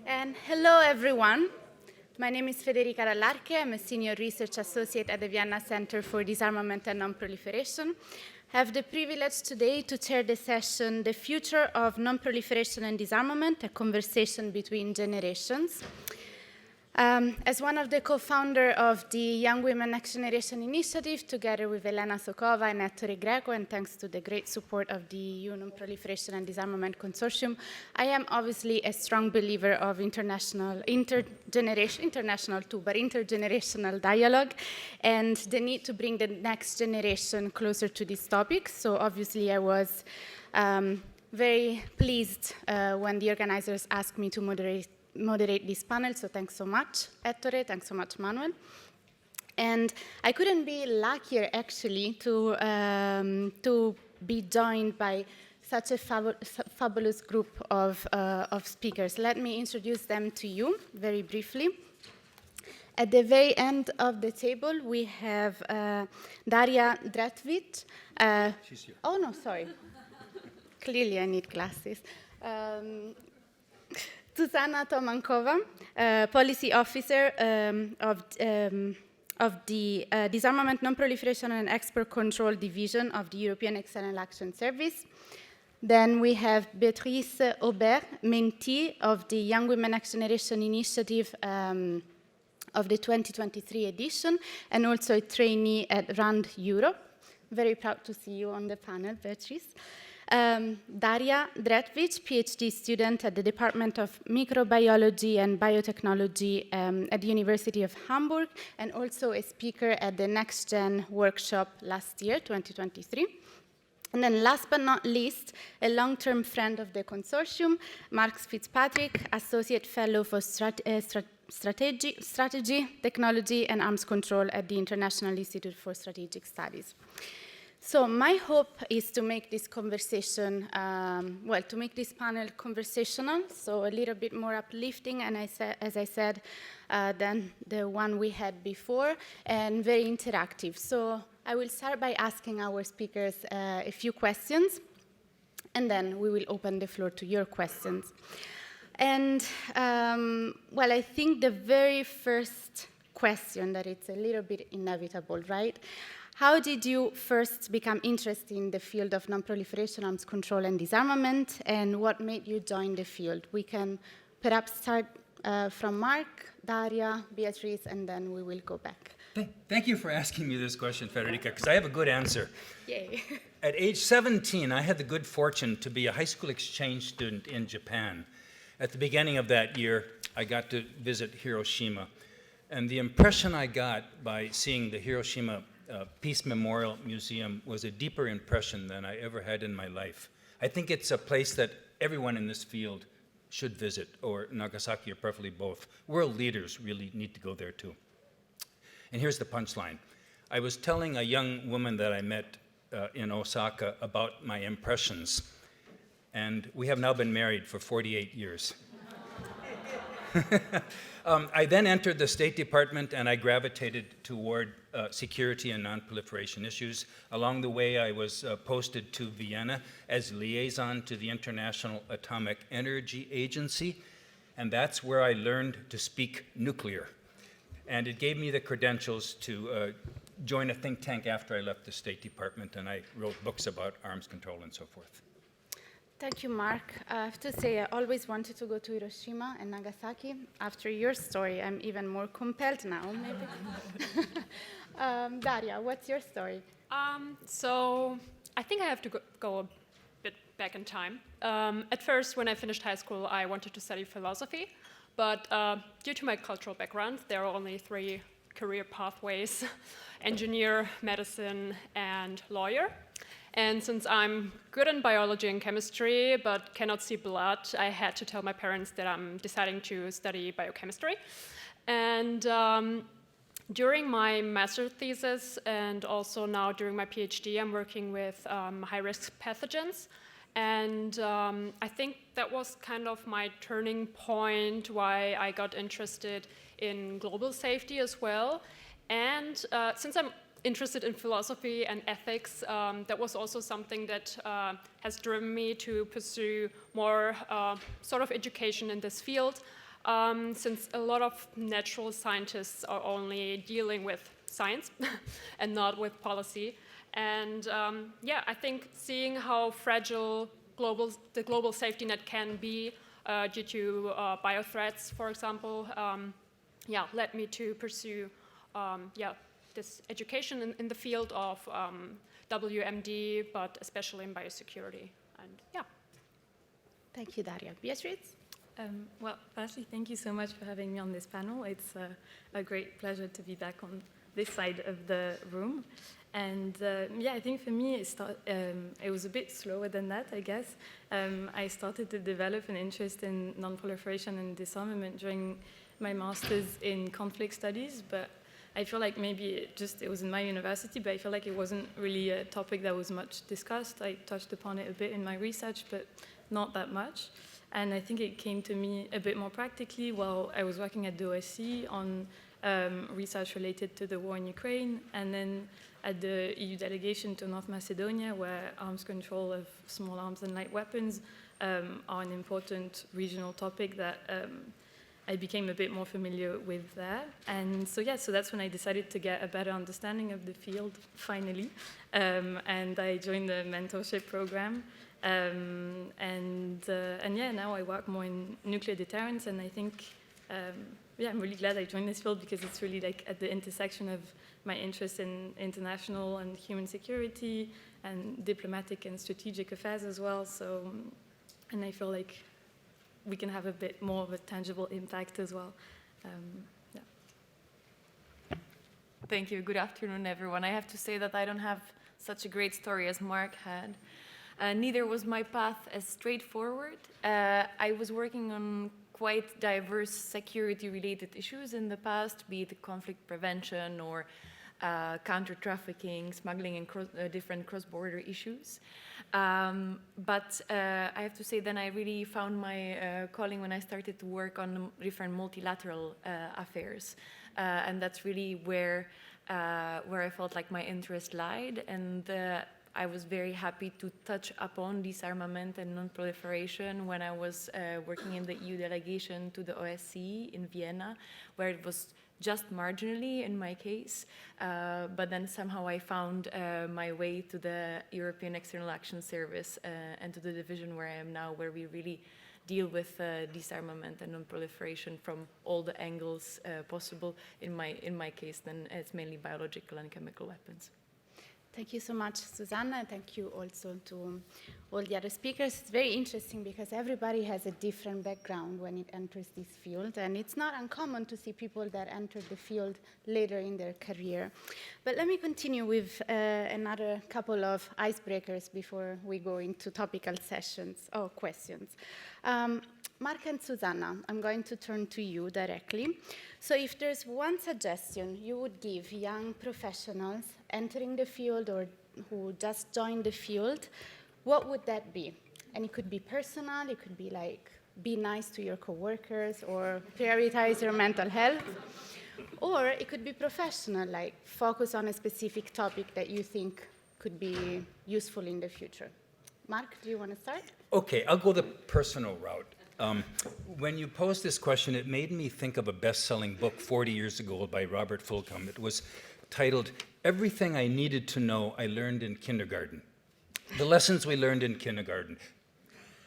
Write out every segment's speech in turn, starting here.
And hello, everyone. My name is Federica Dallarche. I'm a senior research associate at the Vienna Center for Disarmament and Non-Proliferation. I have the privilege today to chair the session, The Future of Non-Proliferation and Disarmament, a conversation between generations. As one of the co-founders of the Young Women Next Generation Initiative, together with Elena Sokova and Ettore Greco, and thanks to the great support of the EU Non-Proliferation and Disarmament Consortium, I am obviously a strong believer of intergenerational dialogue and the need to bring the next generation closer to these topics. So obviously I was very pleased when the organizers asked me to moderate this panel, so thanks so much, Ettore, thanks so much, Manuel. And I couldn't be luckier, actually, to be joined by such a fabulous group of speakers. Let me introduce them to you very briefly. At the very end of the table, we have Daria Dretvic. She's here. Oh, no, sorry. Clearly, I need glasses. Zuzana Tomankova, Policy Officer of the Disarmament, Non-Proliferation and Export Control Division of the European External Action Service. Then we have Beatrice Aubert, mentee of the Young Women Next Generation Initiative of the 2023 edition, and also a trainee at RAND Europe. Very proud to see you on the panel, Beatrice. Daria Dretvic, PhD student at the Department of Microbiology and Biotechnology at the University of Hamburg, and also a speaker at the Next Gen workshop last year, 2023. And then last but not least, a long-term friend of the consortium, Mark Fitzpatrick, Associate Fellow for Strategy, Technology, and Arms Control at the International Institute for Strategic Studies. So my hope is to make this conversation, to make this panel conversational, so a little bit more uplifting, and as I said, than the one we had before, and very interactive. So I will start by asking our speakers a few questions, and then we will open the floor to your questions. And, I think the very first question, that it's a little bit inevitable, right? How did you first become interested in the field of non-proliferation, arms control, and disarmament, and what made you join the field? We can perhaps start from Mark, Daria, Beatrice, and then we will go back. Thank you for asking me this question, Federica, because I have a good answer. Yay. At age 17, I had the good fortune to be a high school exchange student in Japan. At the beginning of that year, I got to visit Hiroshima, and the impression I got by seeing the Hiroshima Peace Memorial Museum was a deeper impression than I ever had in my life. I think it's a place that everyone in this field should visit, or Nagasaki, or preferably both. World leaders really need to go there too. And here's the punchline. I was telling a young woman that I met in Osaka about my impressions, and we have now been married for 48 years. I then entered the State Department, and I gravitated toward security and non-proliferation issues. Along the way, I was posted to Vienna as liaison to the International Atomic Energy Agency, and that's where I learned to speak nuclear. And it gave me the credentials to join a think tank after I left the State Department, and I wrote books about arms control and so forth. Thank you, Mark. I have to say, I always wanted to go to Hiroshima and Nagasaki. After your story, I'm even more compelled now, maybe. Daria, what's your story? So I think I have to go a bit back in time. At first, when I finished high school, I wanted to study philosophy, but due to my cultural background, there are only 3 career pathways: engineer, medicine, and lawyer. And since I'm good in biology and chemistry, but cannot see blood, I had to tell my parents that I'm deciding to study biochemistry. And during my master's thesis, and also now during my PhD, I'm working with high-risk pathogens. And I think that was kind of my turning point, why I got interested in global safety as well. And since I'm interested in philosophy and ethics, that was also something that has driven me to pursue more sort of education in this field. since a lot of natural scientists are only dealing with science and not with policy. And yeah, I think seeing how fragile the global safety net can be due to biothreats, for example, yeah, led me to pursue yeah, this education in the field of WMD, but especially in biosecurity. And yeah. Thank you, Daria. Beatrice? Well, firstly, thank you so much for having me on this panel. It's a great pleasure to be back on this side of the room. And yeah, I think for me, it was a bit slower than that, I guess. I started to develop an interest in non-proliferation and disarmament during my master's in conflict studies, but I feel like maybe it was in my university, but I feel like it wasn't really a topic that was much discussed. I touched upon it a bit in my research, but not that much. And I think it came to me a bit more practically while I was working at the OSCE on research related to the war in Ukraine, and then at the EU delegation to North Macedonia, where arms control of small arms and light weapons are an important regional topic that I became a bit more familiar with there. And so, yeah, so that's when I decided to get a better understanding of the field, finally. And I joined the mentorship program. And yeah, now I work more in nuclear deterrence, and I think, yeah, I'm really glad I joined this field because it's really like at the intersection of my interest in international and human security and diplomatic and strategic affairs as well. So, and I feel like we can have a bit more of a tangible impact as well. Yeah. Thank you. Good afternoon, everyone. I have to say that I don't have such a great story as Mark had. Neither was my path as straightforward. I was working on quite diverse security-related issues in the past, be it conflict prevention or counter-trafficking, smuggling, and different cross-border issues. But I have to say then I really found my calling when I started to work on different multilateral affairs. And that's really where I felt like my interest lied. And I was very happy to touch upon disarmament and non-proliferation when I was working in the EU delegation to the OSCE in Vienna, where it was just marginally in my case, but then somehow I found my way to the European External Action Service and to the division where I am now, where we really deal with disarmament and non-proliferation from all the angles possible. In my case, then it's mainly biological and chemical weapons. Thank you so much, Susanna, and thank you also to all the other speakers. It's very interesting because everybody has a different background when it enters this field, and it's not uncommon to see people that enter the field later in their career. But let me continue with another couple of icebreakers before we go into topical sessions or questions. Mark and Susanna, I'm going to turn to you directly. So if there's one suggestion you would give young professionals entering the field or who just joined the field, what would that be? And it could be personal, it could be like, be nice to your coworkers or prioritize your mental health. Or it could be professional, like focus on a specific topic that you think could be useful in the future. Mark, do you want to start? Okay, I'll go the personal route. When you posed this question, it made me think of a best-selling book 40 years ago by Robert Fulghum. It was titled, Everything I Needed to Know I Learned in Kindergarten. The lessons we learned in kindergarten.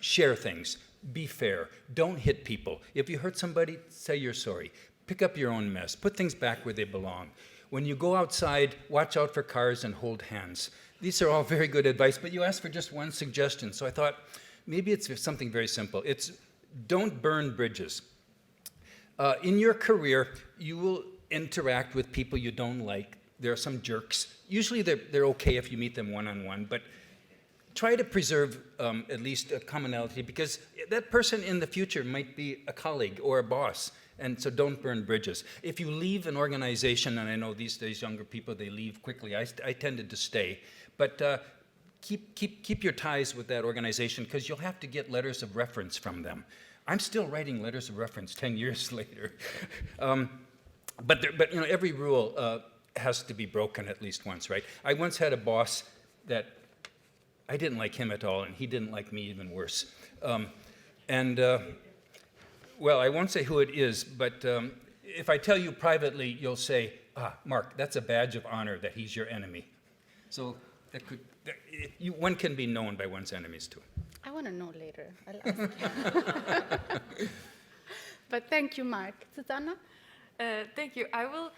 Share things. Be fair. Don't hit people. If you hurt somebody, say you're sorry. Pick up your own mess. Put things back where they belong. When you go outside, watch out for cars and hold hands. These are all very good advice, but you asked for just one suggestion. So I thought, maybe it's something very simple. It's don't burn bridges. In your career, you will interact with people you don't like. There are some jerks. Usually they're okay if you meet them one-on-one, but try to preserve at least a commonality, because that person in the future might be a colleague or a boss, and so don't burn bridges. If you leave an organization, and I know these days younger people, they leave quickly. I tended to stay, but keep your ties with that organization, because you'll have to get letters of reference from them. I'm still writing letters of reference 10 years later. But you know, every rule has to be broken at least once, right? I once had a boss that I didn't like him at all, and he didn't like me even worse. well, I won't say who it is, but if I tell you privately, you'll say, Mark, that's a badge of honor that he's your enemy. So one can be known by one's enemies too. I want to know later. I'll ask you. But thank you, Mark. Susanna? Thank you. I will,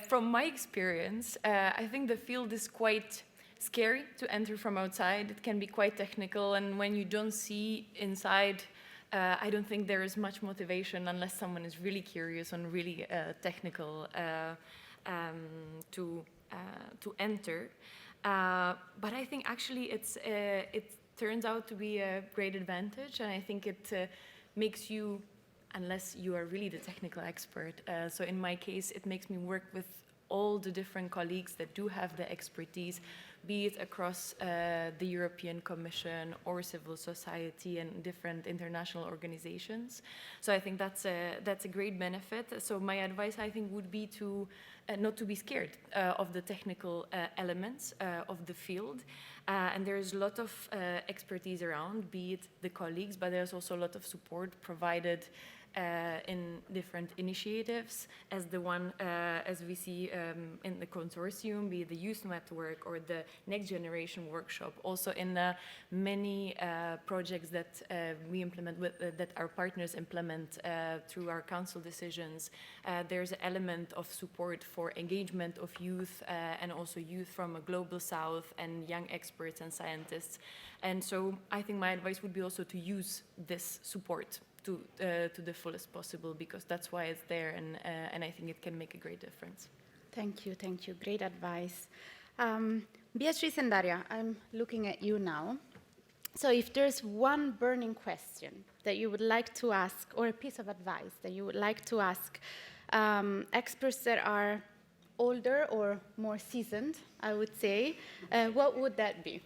from my experience, I think the field is quite scary to enter from outside. It can be quite technical, and when you don't see inside, I don't think there is much motivation unless someone is really curious and really technical to enter. But I think actually it turns out to be a great advantage, and I think it makes you, unless you are really the technical expert. So in my case, it makes me work with all the different colleagues that do have the expertise, be it across the European Commission or civil society and different international organizations. So I think that's a great benefit. So my advice, I think, would be to not to be scared of the technical elements of the field. And there's a lot of expertise around, be it the colleagues, but there's also a lot of support provided in different initiatives, as the one as we see in the consortium, be it the youth network or the next generation workshop. Also in many projects that we implement, that our partners implement through our council decisions, there's an element of support for engagement of youth and also youth from a global south and young experts and scientists. And so I think my advice would be also to use this support to the fullest possible, because that's why it's there, and I think it can make a great difference. Thank you. Great advice. Beatrice and Daria, I'm looking at you now. So if there's one burning question that you would like to ask, or a piece of advice that you would like to ask experts that are older or more seasoned, I would say, what would that be?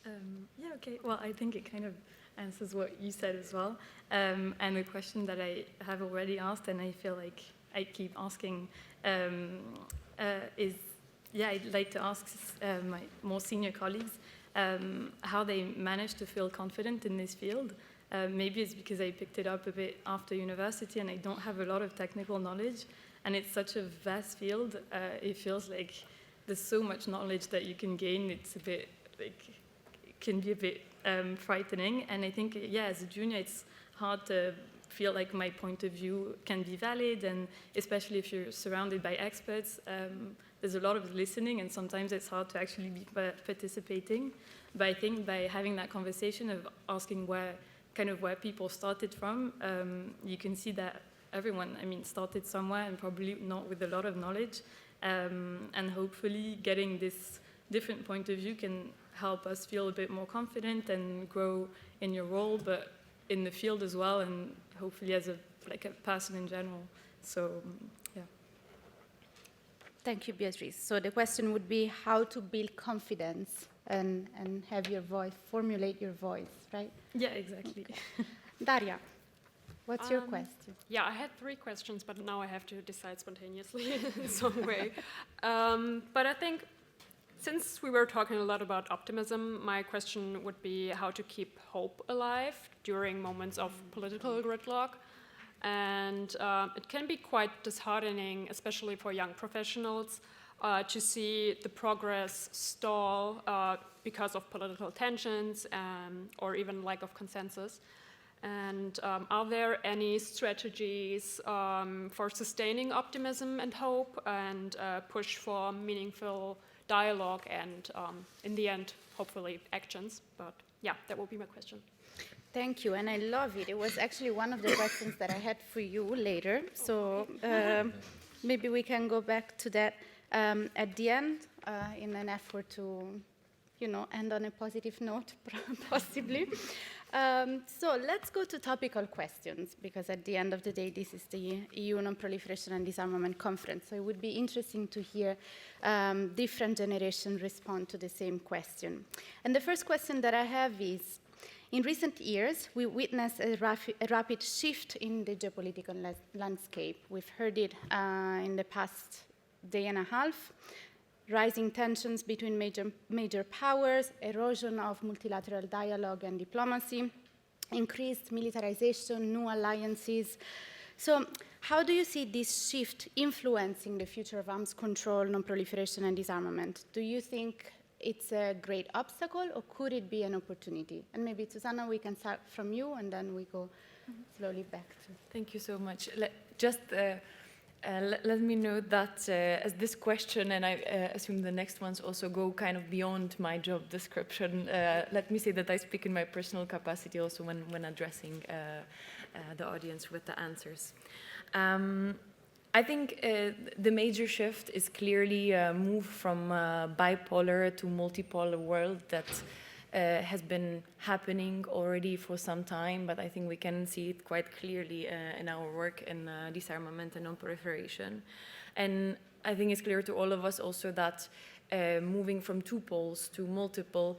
Yeah, okay. Well, I think it kind of answers what you said as well. And a question that I have already asked, and I feel like I keep asking, is, I'd like to ask my more senior colleagues how they manage to feel confident in this field. Maybe it's because I picked it up a bit after university and I don't have a lot of technical knowledge, and it's such a vast field. It feels like there's so much knowledge that you can gain. It's a bit like, it can be a bit frightening, and I think, as a junior, it's hard to feel like my point of view can be valid, and especially if you're surrounded by experts, there's a lot of listening, and sometimes it's hard to actually be participating. But I think by having that conversation of asking where people started from, you can see that everyone, started somewhere and probably not with a lot of knowledge, and hopefully getting this different point of view can help us feel a bit more confident and grow in your role, but in the field as well, and hopefully as a person in general. So, yeah. Thank you, Beatrice. So the question would be how to build confidence and have your voice, formulate your voice, right? Yeah, exactly. Okay. Daria, what's your question? Yeah, I had 3 questions, but now I have to decide spontaneously in some way. But I think, since we were talking a lot about optimism, my question would be how to keep hope alive during moments of political gridlock. And it can be quite disheartening, especially for young professionals, to see the progress stall because of political tensions or even lack of consensus. And are there any strategies for sustaining optimism and hope and push for meaningful dialogue and, in the end, hopefully actions? But yeah, that will be my question. Thank you, and I love it. It was actually one of the questions that I had for you later, so maybe we can go back to that at the end in an effort to, end on a positive note, possibly. So let's go to topical questions, because at the end of the day, this is the EU Non-Proliferation and Disarmament Conference, so it would be interesting to hear different generations respond to the same question. And the first question that I have is, in recent years, we witnessed a rapid shift in the geopolitical landscape. We've heard it in the past day and a half. Rising tensions between major powers, erosion of multilateral dialogue and diplomacy, increased militarization, new alliances. So how do you see this shift influencing the future of arms control, non-proliferation, and disarmament? Do you think it's a great obstacle, or could it be an opportunity? And maybe, Susanna, we can start from you, and then we go slowly back to... Thank you so much. Let me note that as this question, and I assume the next ones also go kind of beyond my job description, let me say that I speak in my personal capacity also when addressing the audience with the answers. I think the major shift is clearly a move from bipolar to multipolar world that has been happening already for some time, but I think we can see it quite clearly in our work in disarmament and non-proliferation. And I think it's clear to all of us also that moving from two poles to multiple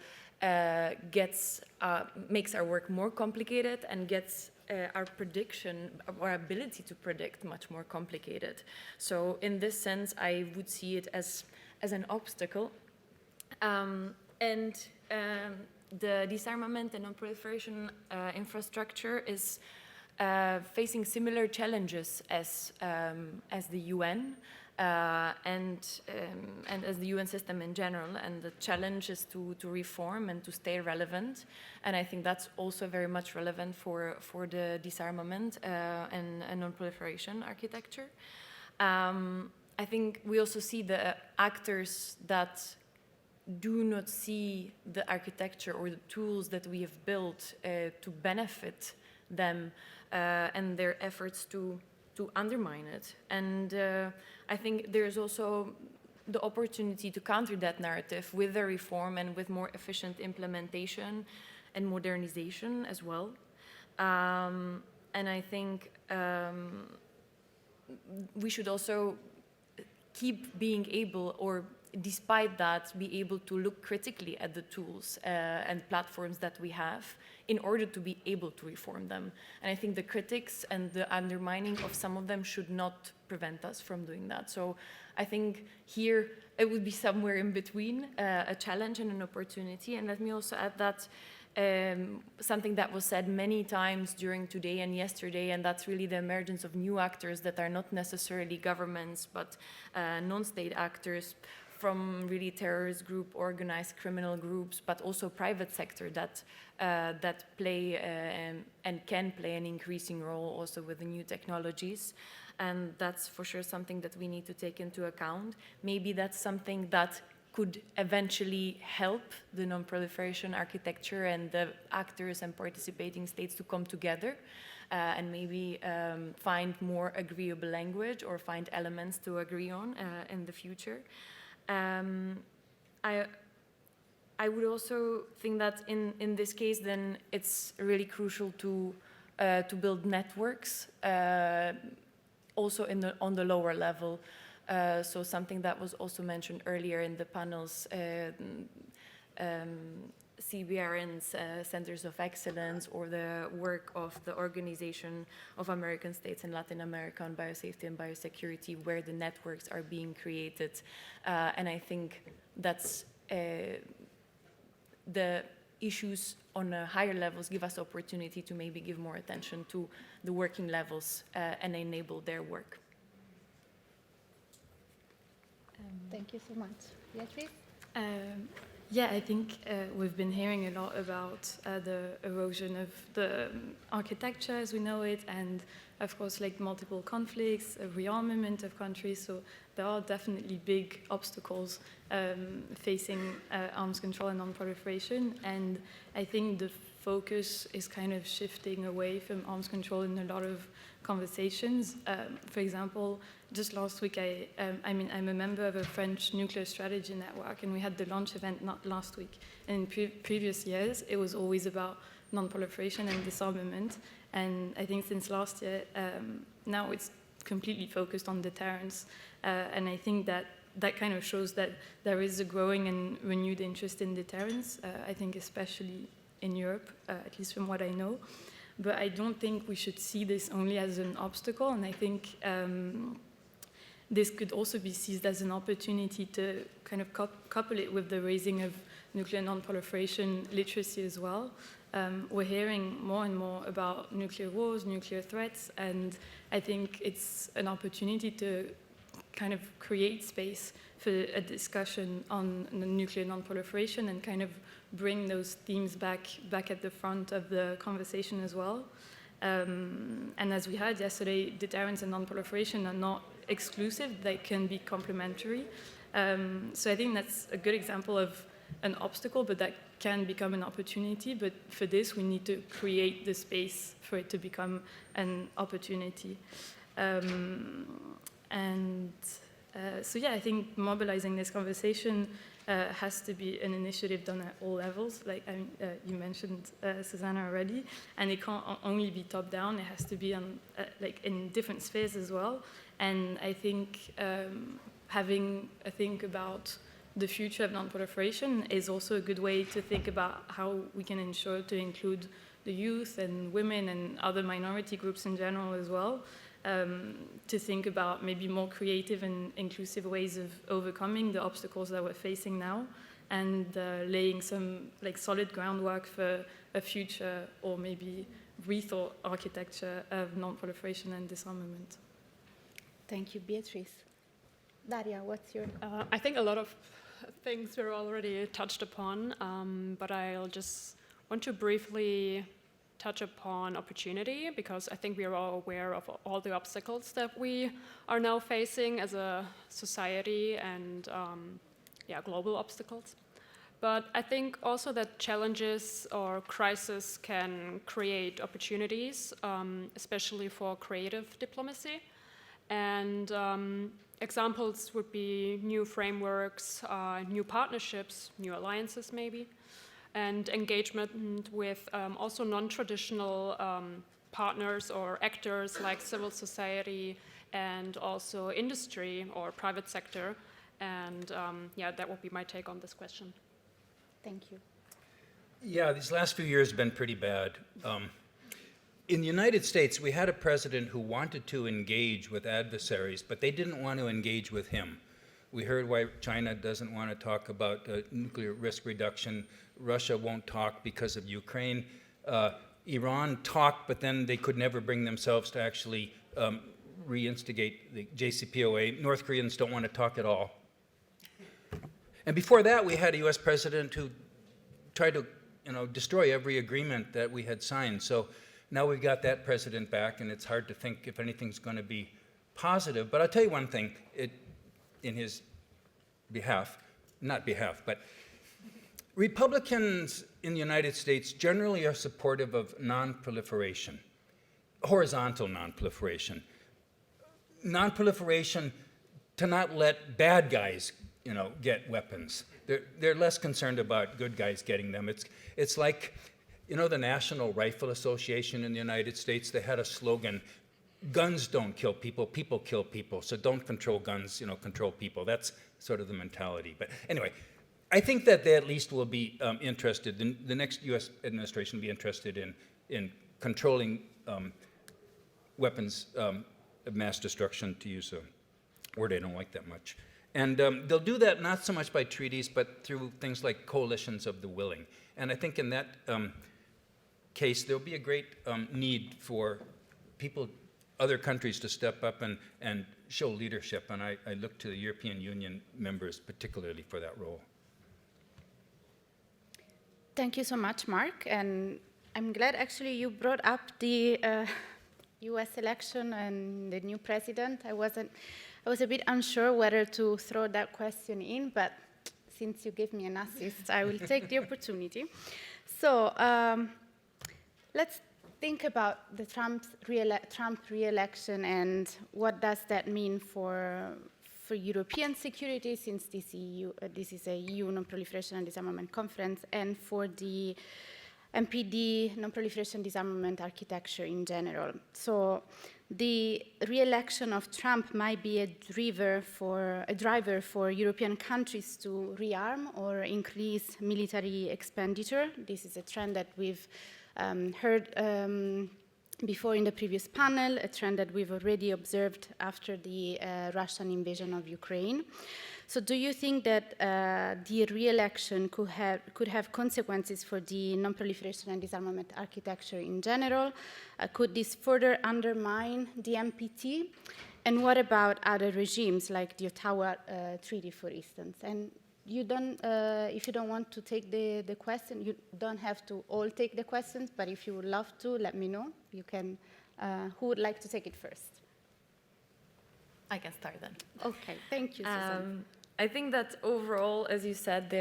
makes our work more complicated and gets our prediction, our ability to predict much more complicated. So in this sense, I would see it as an obstacle. The disarmament and non-proliferation infrastructure is facing similar challenges as the UN and as the UN system in general. And the challenge is to reform and to stay relevant. And I think that's also very much relevant for the disarmament and non-proliferation architecture. I think we also see the actors that do not see the architecture or the tools that we have built to benefit them and their efforts to undermine it. And I think there's also the opportunity to counter that narrative with a reform and with more efficient implementation and modernization as well. And I think we should also keep being able, or despite that, be able to look critically at the tools and platforms that we have in order to be able to reform them. And I think the critics and the undermining of some of them should not prevent us from doing that. So I think here it would be somewhere in between, a challenge and an opportunity. And let me also add that something that was said many times during today and yesterday, and that's really the emergence of new actors that are not necessarily governments, but non-state actors, from really terrorist group, organized criminal groups, but also private sector that play and can play an increasing role also with the new technologies. And that's for sure something that we need to take into account. Maybe that's something that could eventually help the non-proliferation architecture and the actors and participating states to come together and maybe find more agreeable language or find elements to agree on in the future. I would also think that in this case, then it's really crucial to build networks, also on the lower level. So something that was also mentioned earlier in the panels, CBRN's Centers of Excellence, or the work of the Organization of American States in Latin America on biosafety and biosecurity, where the networks are being created. And I think that's the issues on higher levels give us opportunity to maybe give more attention to the working levels and enable their work. Thank you so much. Beatrice? Yeah, I think we've been hearing a lot about the erosion of the architecture as we know it, and of course, like multiple conflicts, a rearmament of countries. So there are definitely big obstacles facing arms control and non-proliferation. And I think the focus is kind of shifting away from arms control in a lot of conversations. For example, just last week, I'm a member of a French nuclear strategy network, and we had the launch event not last week. And in previous years, it was always about non-proliferation and disarmament. And I think since last year, now it's completely focused on deterrence. And I think that kind of shows that there is a growing and renewed interest in deterrence, I think especially in Europe, at least from what I know. But I don't think we should see this only as an obstacle, and I think this could also be seized as an opportunity to kind of couple it with the raising of nuclear non-proliferation literacy as well. We're hearing more and more about nuclear wars, nuclear threats, and I think it's an opportunity to kind of create space for a discussion on nuclear non-proliferation and kind of bring those themes back at the front of the conversation as well. And as we heard yesterday, deterrence and non-proliferation are not exclusive, they can be complementary. So I think that's a good example of an obstacle, but that can become an opportunity. But for this, we need to create the space for it to become an opportunity. So yeah, I think mobilizing this conversation has to be an initiative done at all levels, like you mentioned, Susanna, already, and it can't only be top-down, it has to be on, like in different spheres as well. And I think having a think about the future of non-proliferation is also a good way to think about how we can ensure to include the youth and women and other minority groups in general as well, to think about maybe more creative and inclusive ways of overcoming the obstacles that we're facing now, and laying some like solid groundwork for a future or maybe rethought architecture of non-proliferation and disarmament. Thank you, Beatrice. Daria, what's your... I think a lot of things were already touched upon, but I'll just want to briefly touch upon opportunity, because I think we are all aware of all the obstacles that we are now facing as a society and global obstacles. But I think also that challenges or crises can create opportunities, especially for creative diplomacy. And examples would be new frameworks, new partnerships, new alliances maybe, and engagement with also non-traditional partners or actors like civil society and also industry or private sector. And that would be my take on this question. Thank you. Yeah, these last few years have been pretty bad. In the United States, we had a president who wanted to engage with adversaries, but they didn't want to engage with him. We heard why China doesn't want to talk about nuclear risk reduction. Russia won't talk because of Ukraine. Iran talked, but then they could never bring themselves to actually reinstigate the JCPOA. North Koreans don't want to talk at all. And before that, we had a US president who tried to destroy every agreement that we had signed. So now we've got that president back, and it's hard to think if anything's going to be positive. But I'll tell you one thing, in his behalf, but Republicans in the United States generally are supportive of non-proliferation, horizontal non-proliferation. Non-proliferation to not let bad guys, get weapons. They're less concerned about good guys getting them. It's like, the National Rifle Association in the United States, they had a slogan, guns don't kill people, people kill people, so don't control guns, control people. That's sort of the mentality. But anyway, I think that they at least will be interested, the next US administration will be interested in controlling weapons of mass destruction, to use a word I don't like that much. And they'll do that not so much by treaties, but through things like coalitions of the willing. And I think in that case, there'll be a great need for people, other countries to step up and show leadership. And I look to the European Union members particularly for that role. Thank you so much, Mark. And I'm glad actually you brought up the US election and the new president. I was a bit unsure whether to throw that question in, but since you gave me an assist, I will take the opportunity. So let's think about the Trump re-election and what does that mean for European security, since this is a EU Non-Proliferation and Disarmament Conference, and for the NPD, Non-Proliferation Disarmament architecture in general. So the re-election of Trump might be a driver for European countries to rearm or increase military expenditure. This is a trend that we've heard before in the previous panel, a trend that we've already observed after the Russian invasion of Ukraine. So do you think that the re-election could have consequences for the non-proliferation and disarmament architecture in general? Could this further undermine the NPT? And what about other regimes like the Ottawa Treaty, for instance? And you don't, if you don't want to take the question, you don't have to all take the questions, but if you would love to, let me know. You can, who would like to take it first? I can start then. Okay, thank you, Susan. I think that overall, as you said,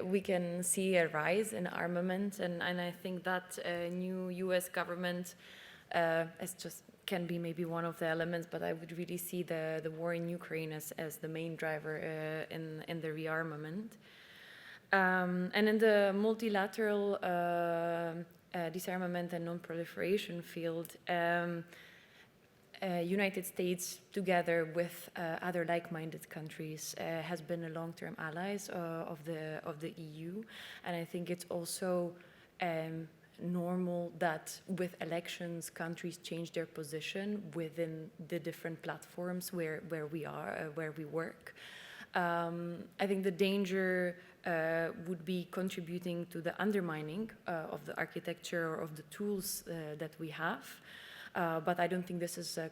we can see a rise in armament, and I think that new U.S. government can be maybe one of the elements, but I would really see the war in Ukraine as the main driver in the rearmament. And in the multilateral disarmament and non-proliferation field, United States, together with other like-minded countries, has been a long-term allies of the EU, and I think it's also normal that with elections, countries change their position within the different platforms where we work. I think the danger would be contributing to the undermining of the architecture or of the tools that we have. But I don't think this is a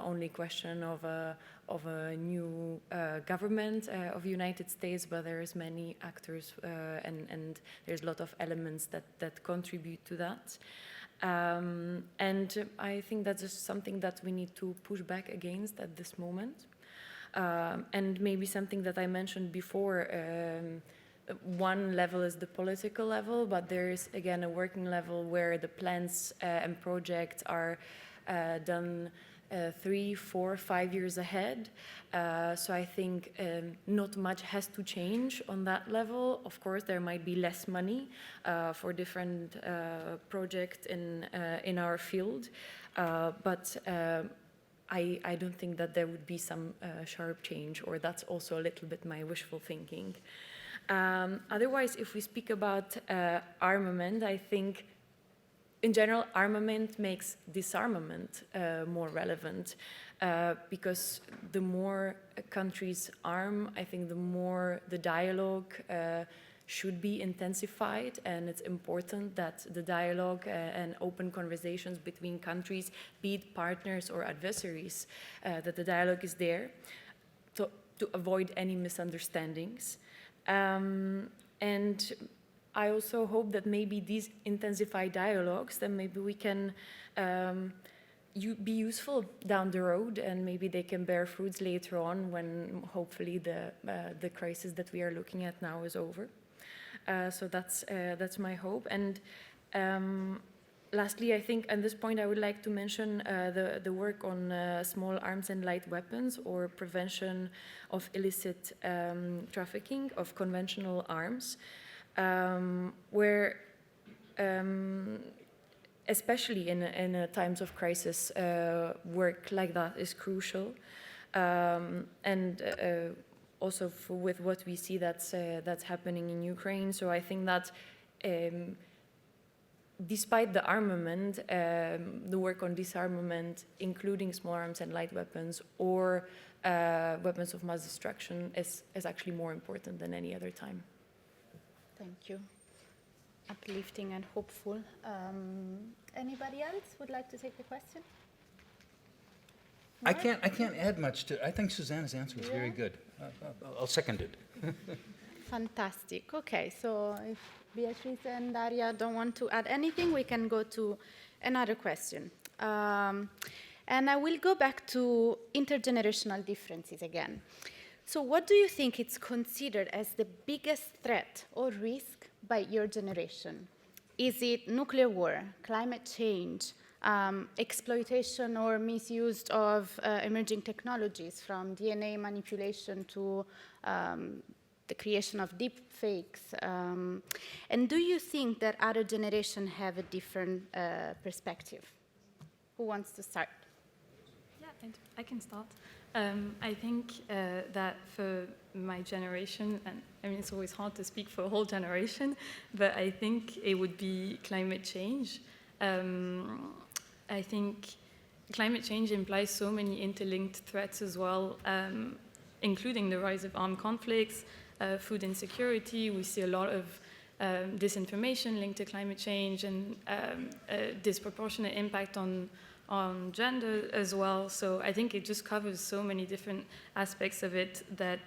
only question of a new government of the United States, but there's many actors and there's a lot of elements that contribute to that. And I think that's just something that we need to push back against at this moment. And maybe something that I mentioned before, one level is the political level, but there is again a working level where the plans and projects are done 3, 4, 5 years ahead. So I think not much has to change on that level. Of course, there might be less money for different projects in our field, but I don't think that there would be some sharp change, or that's also a little bit my wishful thinking. Otherwise, if we speak about armament, I think in general armament makes disarmament more relevant because the more countries arm, I think the more the dialogue should be intensified, and it's important that the dialogue and open conversations between countries, be it partners or adversaries, that the dialogue is there to avoid any misunderstandings. And I also hope that maybe these intensified dialogues, then maybe we can be useful down the road, and maybe they can bear fruits later on when hopefully the crisis that we are looking at now is over. So that's my hope. And lastly, I think at this point I would like to mention the work on small arms and light weapons, or prevention of illicit trafficking of conventional arms, where especially in times of crisis, work like that is crucial. And also with what we see that's happening in Ukraine. So I think that despite the armament, the work on disarmament, including small arms and light weapons or weapons of mass destruction, is actually more important than any other time. Thank you. Uplifting and hopeful. Anybody else would like to take the question? I can't add much to. I think Susanna's answer was very good. I'll second it. Fantastic. Okay, so if Beatrice and Daria don't want to add anything, we can go to another question. And I will go back to intergenerational differences again. So what do you think is considered as the biggest threat or risk by your generation? Is it nuclear war, climate change, exploitation or misuse of emerging technologies, from DNA manipulation to the creation of deep fakes? And do you think that other generations have a different perspective? Who wants to start? Yeah, I can start. I think that for my generation, and I mean, it's always hard to speak for a whole generation, but I think it would be climate change. I think climate change implies so many interlinked threats as well. including the rise of armed conflicts, food insecurity. We see a lot of disinformation linked to climate change and a disproportionate impact on gender as well. So I think it just covers so many different aspects of it that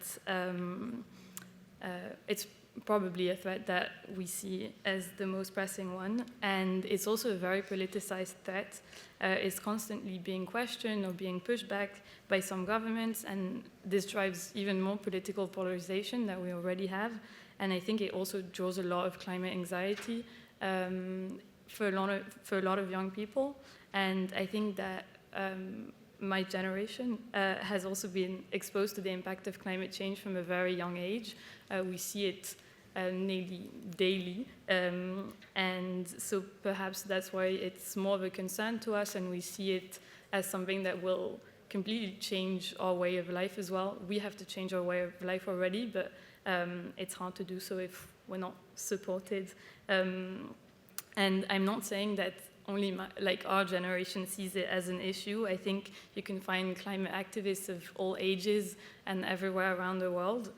it's probably a threat that we see as the most pressing one. And it's also a very politicized threat. It's constantly being questioned or being pushed back by some governments, and this drives even more political polarization that we already have. And I think it also draws a lot of climate anxiety for a lot of young people. And I think that my generation has also been exposed to the impact of climate change from a very young age. We see it nearly daily. And so perhaps that's why it's more of a concern to us, and we see it as something that will completely change our way of life as well. We have to change our way of life already, but it's hard to do so if we're not supported. And I'm not saying that only our generation sees it as an issue. I think you can find climate activists of all ages and everywhere around the world,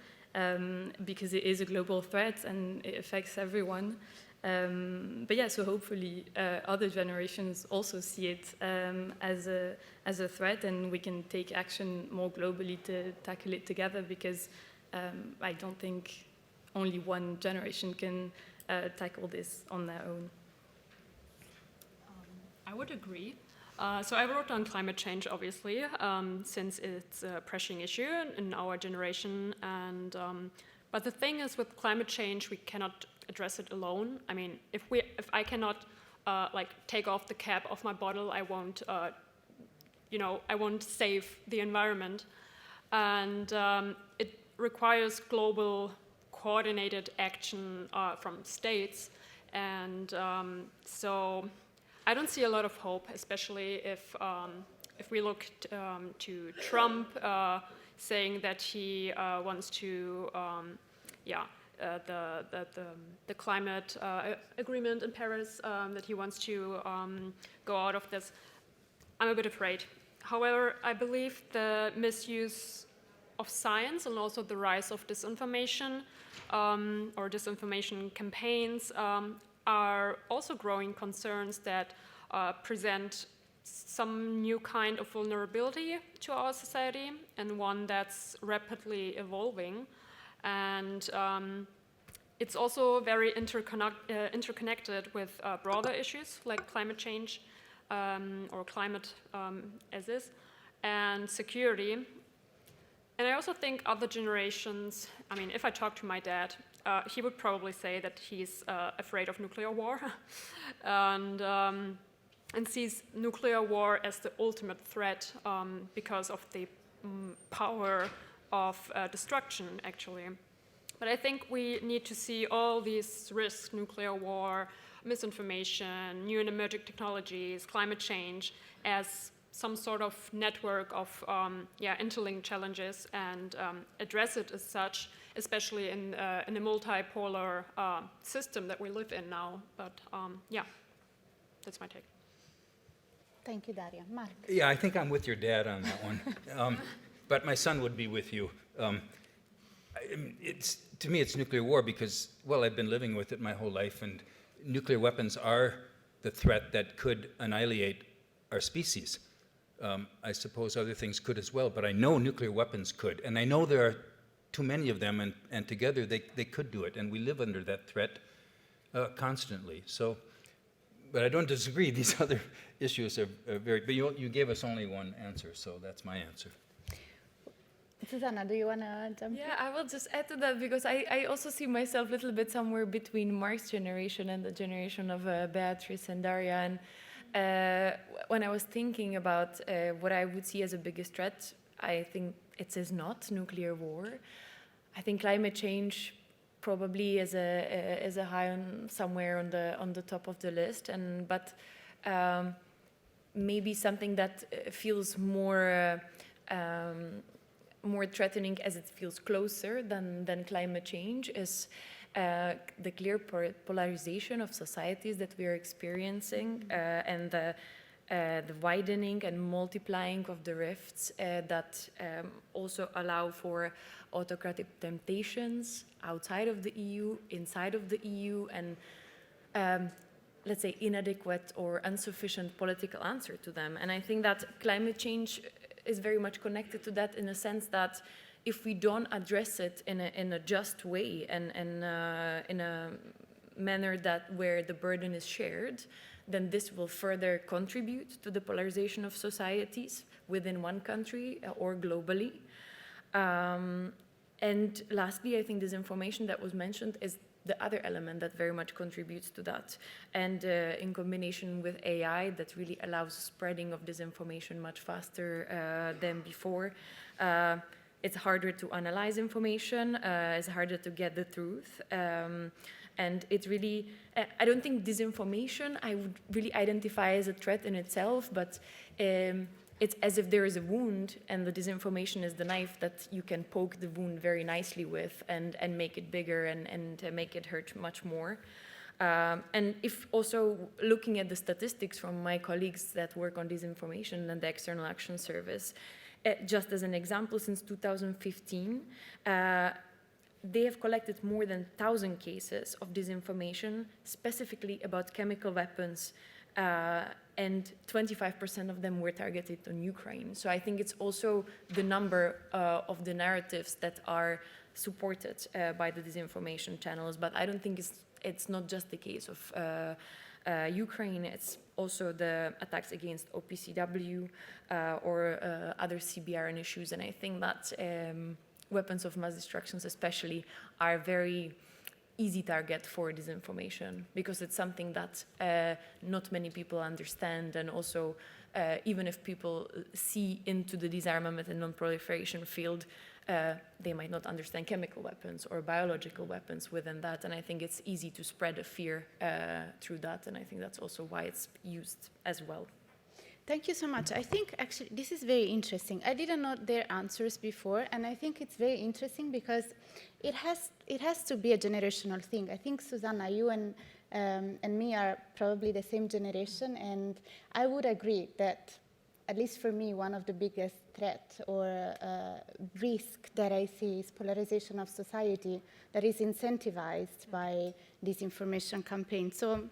because it is a global threat and it affects everyone. But yeah, so hopefully other generations also see it as a threat, and we can take action more globally to tackle it together, because I don't think only one generation can tackle this on their own. I would agree. So I wrote on climate change, obviously, since it's a pressing issue in our generation. And but the thing is, with climate change, we cannot address it alone. I mean, if I cannot take off the cap of my bottle, I won't, I won't save the environment. And it requires global coordinated action from states. And so I don't see a lot of hope, especially if we look to Trump saying that he wants to, the climate agreement in Paris, that he wants to go out of this. I'm a bit afraid. However, I believe the misuse of science and also the rise of disinformation or disinformation campaigns are also growing concerns that present some new kind of vulnerability to our society, and one that's rapidly evolving. And it's also very interconnected with broader issues like climate change or climate as is, and security. And I also think other generations, I mean, if I talk to my dad, he would probably say that he's afraid of nuclear war and sees nuclear war as the ultimate threat because of the power of destruction, actually. But I think we need to see all these risks, nuclear war, misinformation, new and emerging technologies, climate change, as some sort of network of interlinked challenges, and address it as such, especially in a multipolar system that we live in now. But that's my take. Thank you, Daria. Mark? Yeah, I think I'm with your dad on that one. But my son would be with you. To me, it's nuclear war because, well, I've been living with it my whole life, and nuclear weapons are the threat that could annihilate our species. I suppose other things could as well, but I know nuclear weapons could, and I know there are too many of them, and together they could do it, and we live under that threat constantly. So, but I don't disagree. These other issues are very. But you gave us only one answer, so that's my answer. Susanna, do you want to jump in? Yeah, I will just add to that, because I also see myself a little bit somewhere between Mark's generation and the generation of Beatrice and Daria. And when I was thinking about what I would see as a biggest threat, I think it is not nuclear war. I think climate change probably is a high on somewhere on the top of the list, but maybe something that feels more threatening as it feels closer than climate change is the clear polarization of societies that we are experiencing, and the the widening and multiplying of the rifts that also allow for autocratic temptations outside of the EU, inside of the EU, and let's say inadequate or insufficient political answer to them. And I think that climate change is very much connected to that, in a sense that if we don't address it in a just way and in a manner that where the burden is shared, then this will further contribute to the polarization of societies within one country or globally. And lastly, I think disinformation that was mentioned is the other element that very much contributes to that. And in combination with AI, that really allows spreading of disinformation much faster than before. It's harder to analyze information, it's harder to get the truth. And it really, I don't think disinformation I would really identify as a threat in itself, but it's as if there is a wound and the disinformation is the knife that you can poke the wound very nicely with and make it bigger and make it hurt much more. And if also looking at the statistics from my colleagues that work on disinformation and the External Action Service, just as an example, since 2015, they have collected more than 1,000 cases of disinformation, specifically about chemical weapons, and 25% of them were targeted on Ukraine. So I think it's also the number of the narratives that are supported by the disinformation channels, but I don't think it's not just the case of Ukraine, it's also the attacks against OPCW or other CBRN issues, and I think that weapons of mass destruction especially are very easy target for disinformation because it's something that not many people understand, and also even if people see into the disarmament and non-proliferation field, they might not understand chemical weapons or biological weapons within that, and I think it's easy to spread a fear through that, and I think that's also why it's used as well. Thank you so much. I think actually this is very interesting. I didn't know their answers before, and I think it's very interesting because it has to be a generational thing. I think, Susanna, you and me are probably the same generation, and I would agree that, at least for me, one of the biggest threat or risk that I see is polarization of society that is incentivized by disinformation campaigns. So,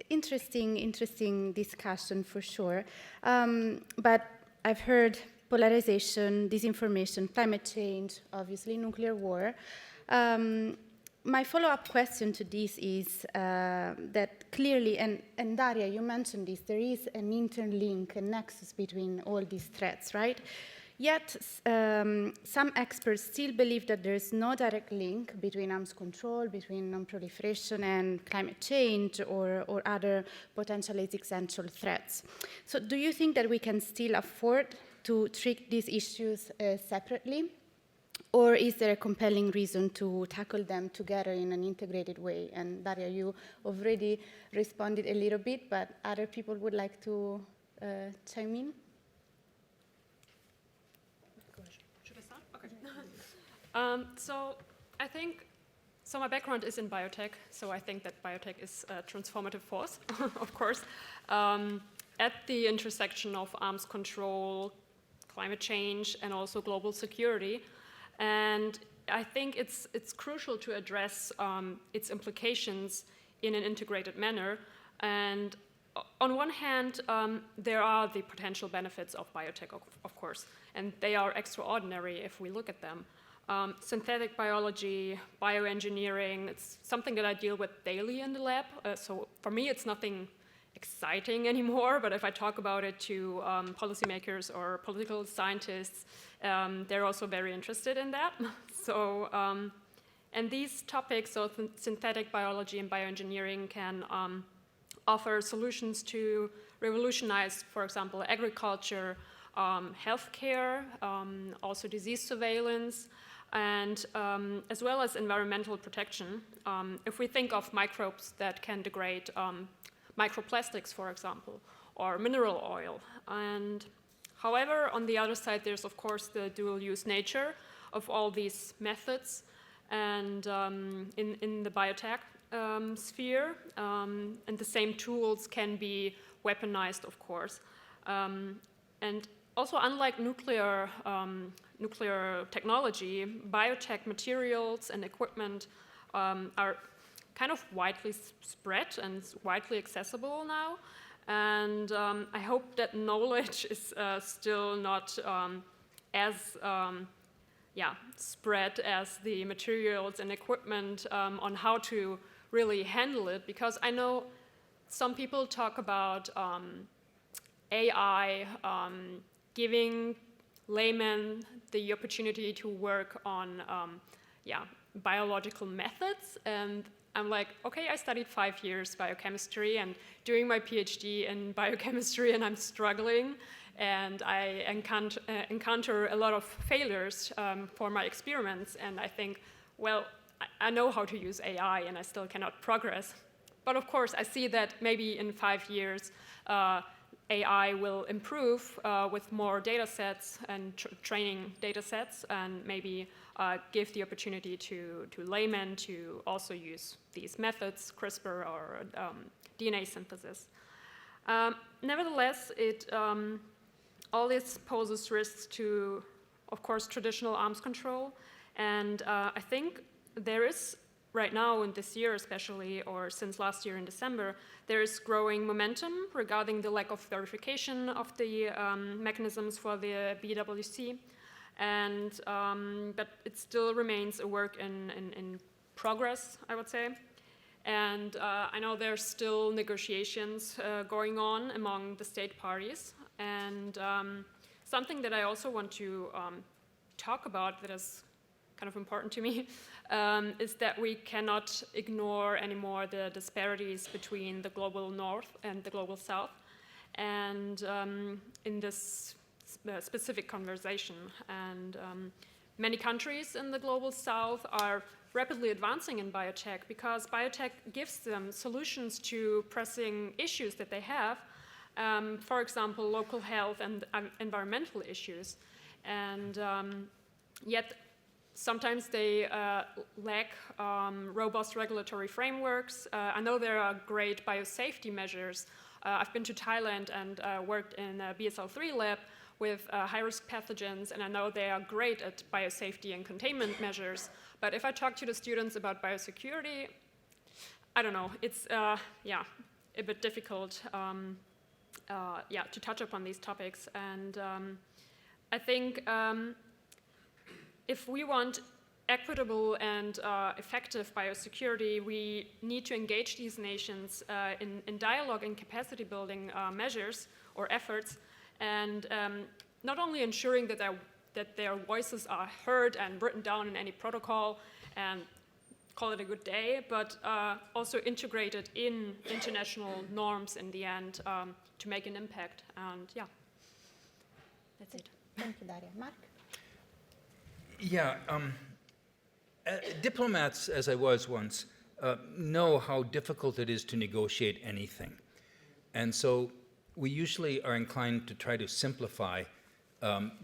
interesting discussion for sure. But I've heard polarization, disinformation, climate change, obviously nuclear war. My follow-up question to this is that clearly, and Daria, you mentioned this, there is an interlink, a nexus between all these threats, right? Yet, some experts still believe that there is no direct link between arms control, between non-proliferation and climate change or other potential existential threats. So do you think that we can still afford to treat these issues separately? Or is there a compelling reason to tackle them together in an integrated way? And Daria, you already responded a little bit, but other people would like to chime in? So I think, so my background is in biotech, so I think that biotech is a transformative force, of course, at the intersection of arms control, climate change, and also global security. And I think it's crucial to address its implications in an integrated manner. And on one hand, there are the potential benefits of biotech, of course, and they are extraordinary if we look at them. Synthetic biology, bioengineering, it's something that I deal with daily in the lab. So for me, it's nothing exciting anymore, but if I talk about it to policymakers or political scientists, they're also very interested in that. So, and these topics, so synthetic biology and bioengineering, can offer solutions to revolutionize, for example, agriculture, healthcare, also disease surveillance, and as well as environmental protection. If we think of microbes that can degrade microplastics, for example, or mineral oil. And however, on the other side, there's of course the dual-use nature of all these methods and in the biotech. sphere, and the same tools can be weaponized, of course. And also, unlike nuclear technology, biotech materials and equipment are kind of widely spread and widely accessible now. And I hope that knowledge is still not as spread as the materials and equipment on how to really handle it, because I know some people talk about AI giving laymen the opportunity to work on biological methods, and I'm like, okay, I studied 5 years biochemistry and doing my PhD in biochemistry, and I'm struggling, and I encounter a lot of failures for my experiments, and I think, well, I know how to use AI, and I still cannot progress. But of course, I see that maybe in 5 years, AI will improve with more data sets and training data sets, and maybe give the opportunity to laymen to also use these methods, CRISPR or DNA synthesis. Nevertheless, all this poses risks to, of course, traditional arms control. And I think there is, right now in this year especially, or since last year in December, there is growing momentum regarding the lack of verification of the mechanisms for the BWC. And, but it still remains a work in progress, I would say. And I know there's still negotiations going on among the state parties. And something that I also want to talk about that is kind of important to me is that we cannot ignore anymore the disparities between the global north and the global south. And in this specific conversation, and many countries in the global south are rapidly advancing in biotech because biotech gives them solutions to pressing issues that they have, for example, local health and environmental issues. And yet sometimes they lack robust regulatory frameworks. I know there are great biosafety measures. I've been to Thailand and worked in a BSL-3 lab with high-risk pathogens, and I know they are great at biosafety and containment measures. But if I talk to the students about biosecurity, I don't know, it's a bit difficult to touch upon these topics. And I think if we want equitable and effective biosecurity, we need to engage these nations in dialogue and capacity building measures or efforts, and not only ensuring that their voices are heard and written down in any protocol and call it a good day, but also integrated in international norms in the end to make an impact. And yeah, that's it. Thank you, Daria. Mark? Yeah, diplomats, as I was once, know how difficult it is to negotiate anything. And so we usually are inclined to try to simplify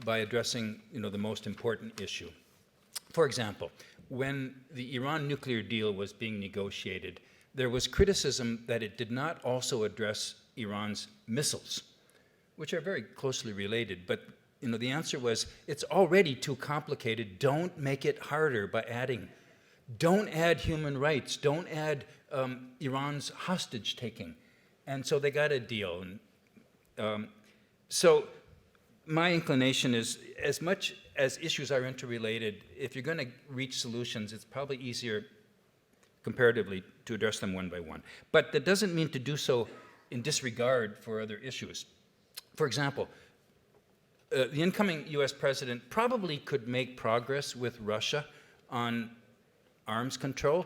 by addressing, the most important issue. For example, when the Iran nuclear deal was being negotiated, there was criticism that it did not also address Iran's missiles, which are very closely related. But the answer was, it's already too complicated. Don't make it harder by adding. Don't add human rights. Don't add Iran's hostage taking. And so they got a deal. And, so my inclination is, as much as issues are interrelated, if you're going to reach solutions, it's probably easier comparatively to address them one by one. But that doesn't mean to do so in disregard for other issues. For example, the incoming US president probably could make progress with Russia on arms control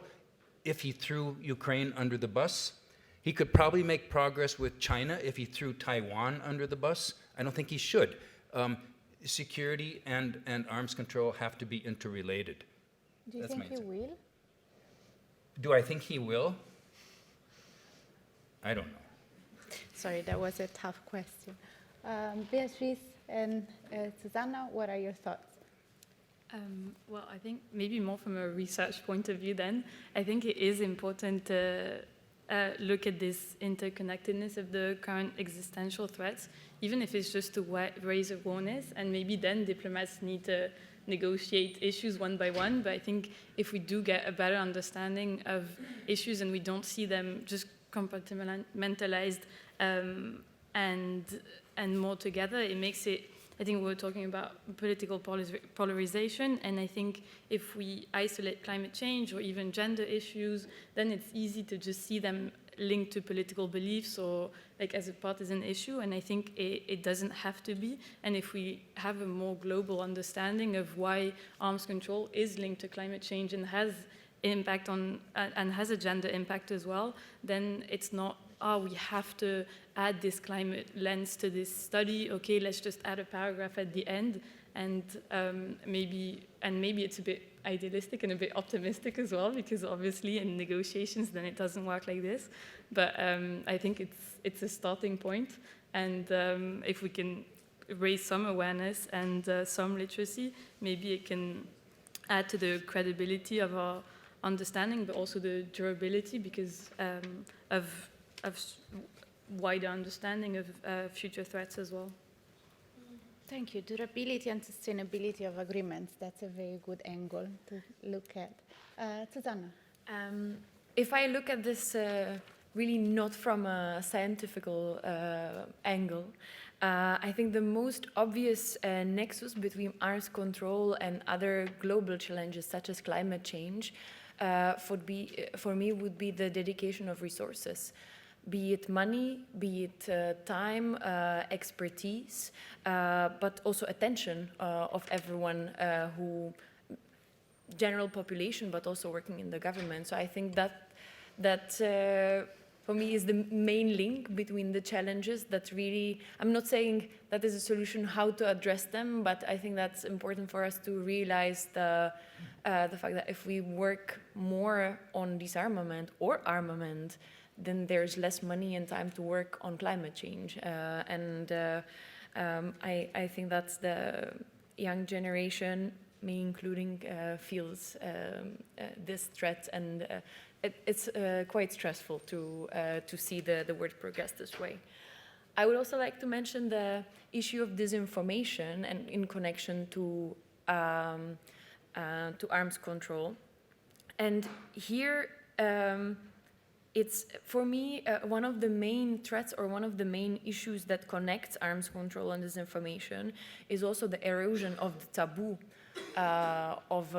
if he threw Ukraine under the bus. He could probably make progress with China if he threw Taiwan under the bus. I don't think he should. Security and arms control have to be interrelated. Do you think he will? Do I think he will? I don't know. Sorry, that was a tough question. Beatrice and Susanna, what are your thoughts? Well, I think maybe more from a research point of view then, I think it is important to look at this interconnectedness of the current existential threats, even if it's just to raise awareness, and maybe then diplomats need to negotiate issues one by one. But I think if we do get a better understanding of issues and we don't see them just compartmentalized and more together, it makes it, I think we're talking about political polarization, and I think if we isolate climate change or even gender issues, then it's easy to just see them linked to political beliefs or like as a partisan issue, and I think it doesn't have to be. And if we have a more global understanding of why arms control is linked to climate change and has impact on and has a gender impact as well, then it's not, oh, we have to add this climate lens to this study. Okay, let's just add a paragraph at the end, and maybe it's a bit idealistic and a bit optimistic as well, because obviously in negotiations then it doesn't work like this. But I think it's a starting point, and if we can raise some awareness and some literacy, maybe it can add to the credibility of our understanding, but also the durability because of wider understanding of future threats as well. Thank you. Durability and sustainability of agreements. That's a very good angle to look at. Susanna? If I look at this really not from a scientific angle, I think the most obvious nexus between arms control and other global challenges such as climate change for me would be the dedication of resources. Be it money, be it time, expertise, but also attention of everyone general population, but also working in the government. So I think that for me is the main link between the challenges that really, I'm not saying that is a solution how to address them, but I think that's important for us to realize the fact that if we work more on disarmament or armament, then there's less money and time to work on climate change. I think that's the young generation, me including, feels this threat, and it's quite stressful to see the world progress this way. I would also like to mention the issue of disinformation and in connection to arms control. And here, it's, for me, one of the main threats or one of the main issues that connects arms control and disinformation is also the erosion of the taboo of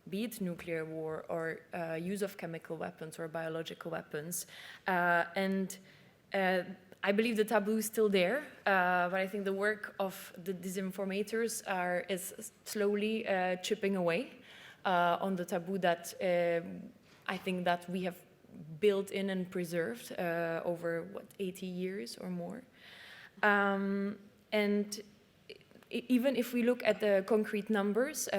be it nuclear war or use of chemical weapons or biological weapons. I believe the taboo is still there, but I think the work of the disinformators is slowly chipping away on the taboo that I think that we have built in and preserved over, 80 years or more. And even if we look at the concrete numbers,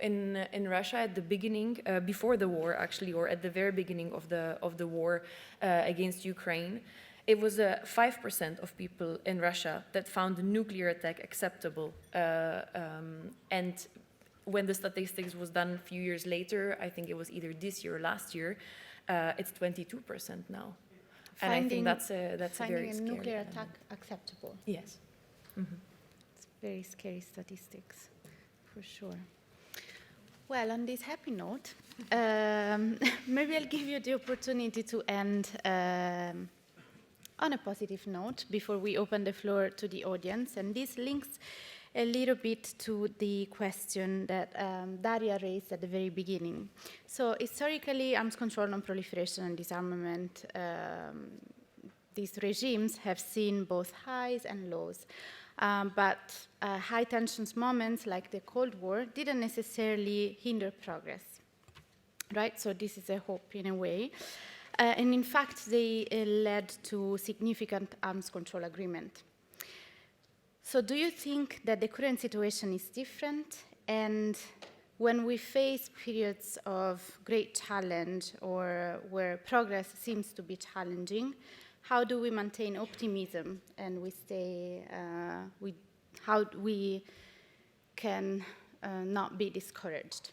in Russia at the beginning, before the war actually, or at the very beginning of the war against Ukraine, it was 5% of people in Russia that found a nuclear attack acceptable. And when the statistics was done a few years later, I think it was either this year or last year, it's 22% now. And I think that's a very scary. Finding a nuclear attack acceptable. Yes. Mm-hmm. It's very scary statistics, for sure. Well, on this happy note, maybe I'll give you the opportunity to end on a positive note before we open the floor to the audience. And this links a little bit to the question that Daria raised at the very beginning. So historically, arms control, non-proliferation and disarmament, these regimes have seen both highs and lows. But high tensions moments like the Cold War didn't necessarily hinder progress, right? So this is a hope in a way. And in fact, they led to significant arms control agreement. So do you think that the current situation is different? And when we face periods of great challenge or where progress seems to be challenging, how do we maintain optimism and we stay, how we can not be discouraged.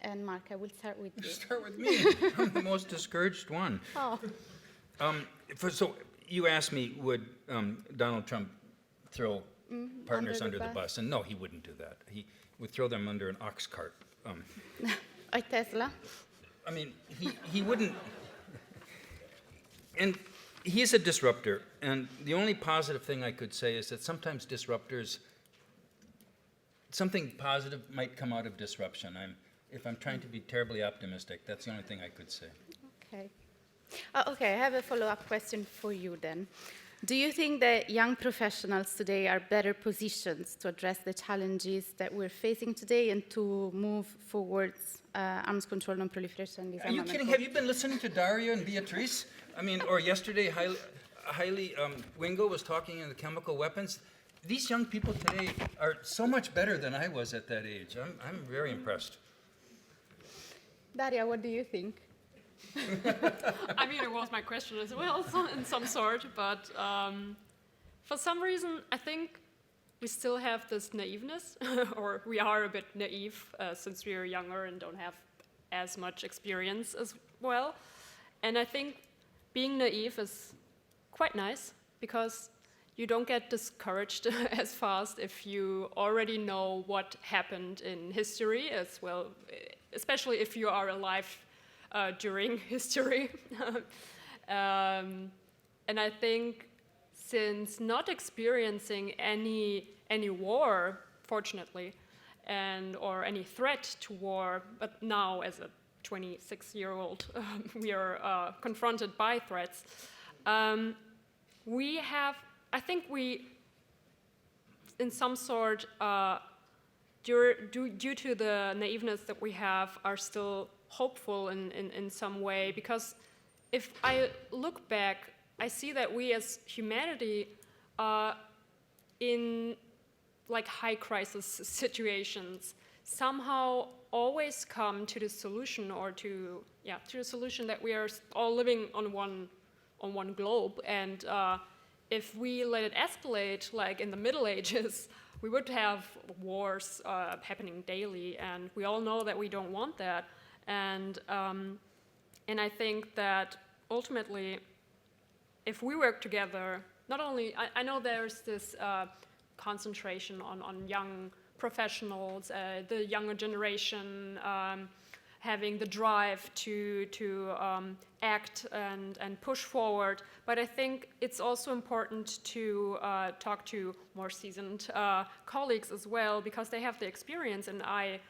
And Mark, I will start with you. Start with me. I'm the most discouraged one. Oh. So you asked me, would Donald Trump throw partners under the bus? And no, he wouldn't do that. He would throw them under an ox cart. Or Tesla. I mean, he wouldn't. And he's a disruptor. And the only positive thing I could say is that sometimes disruptors, something positive might come out of disruption. If I'm trying to be terribly optimistic, that's the only thing I could say. Okay. Okay, I have a follow-up question for you then. Do you think that young professionals today are better positioned to address the challenges that we're facing today and to move forwards arms control, non-proliferation, and disarmament? Are you kidding? Have you been listening to Daria and Beatrice? I mean, or yesterday, Hailey Wingo was talking in the chemical weapons. These young people today are so much better than I was at that age. I'm very impressed. Daria, what do you think? I mean, it was my question as well, in some sort, but for some reason, I think we still have this naiveness, or we are a bit naive since we are younger and don't have as much experience as well. And I think being naive is quite nice because you don't get discouraged as fast if you already know what happened in history as well, especially if you are alive during history. And I think since not experiencing any war, fortunately, or any threat to war, but now as a 26-year-old, we are confronted by threats. I think we, in some sort, due to the naiveness that we have, are still hopeful in some way, because if I look back, I see that we as humanity in like high crisis situations somehow always come to the solution, or to the solution that we are all living on one globe, and if we let it escalate like in the Middle Ages, we would have wars happening daily, and we all know that we don't want that. And I think that ultimately, if we work together, not only, I know there's this concentration on young professionals, the younger generation having the drive to act and push forward, but I think it's also important to talk to more seasoned colleagues as well, because they have the experience, and I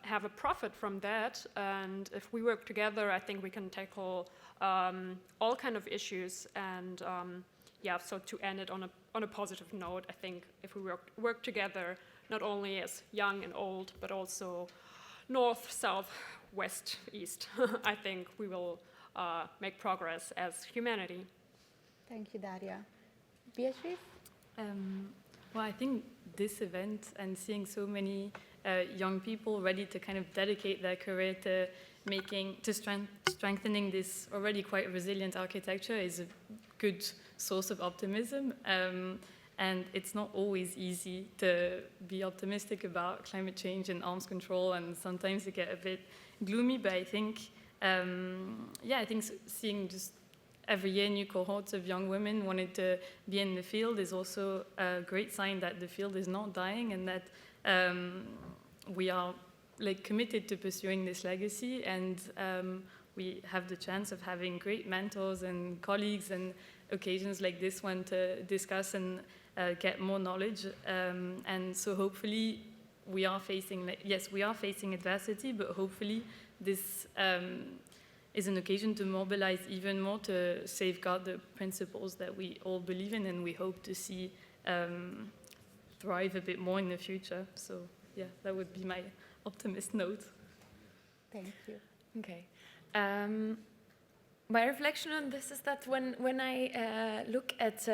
have a profit from that. And if we work together, I think we can tackle all kind of issues. And so to end it on a positive note, I think if we work together, not only as young and old, but also north, south, west, east, I think we will make progress as humanity. Thank you, Daria. Beatrice? Well, I think this event and seeing so many young people ready to kind of dedicate their career to strengthening this already quite resilient architecture is a good source of optimism. And it's not always easy to be optimistic about climate change and arms control, and sometimes it get a bit gloomy, but I think, I think seeing just every year new cohorts of young women wanting to be in the field is also a great sign that the field is not dying, and that we are like committed to pursuing this legacy, and we have the chance of having great mentors and colleagues and occasions like this one to discuss and get more knowledge. And so hopefully we are facing, we are facing adversity, but hopefully this is an occasion to mobilize even more to safeguard the principles that we all believe in and we hope to see thrive a bit more in the future. So yeah, that would be my optimist note. Thank you. Okay. My reflection on this is that when I look at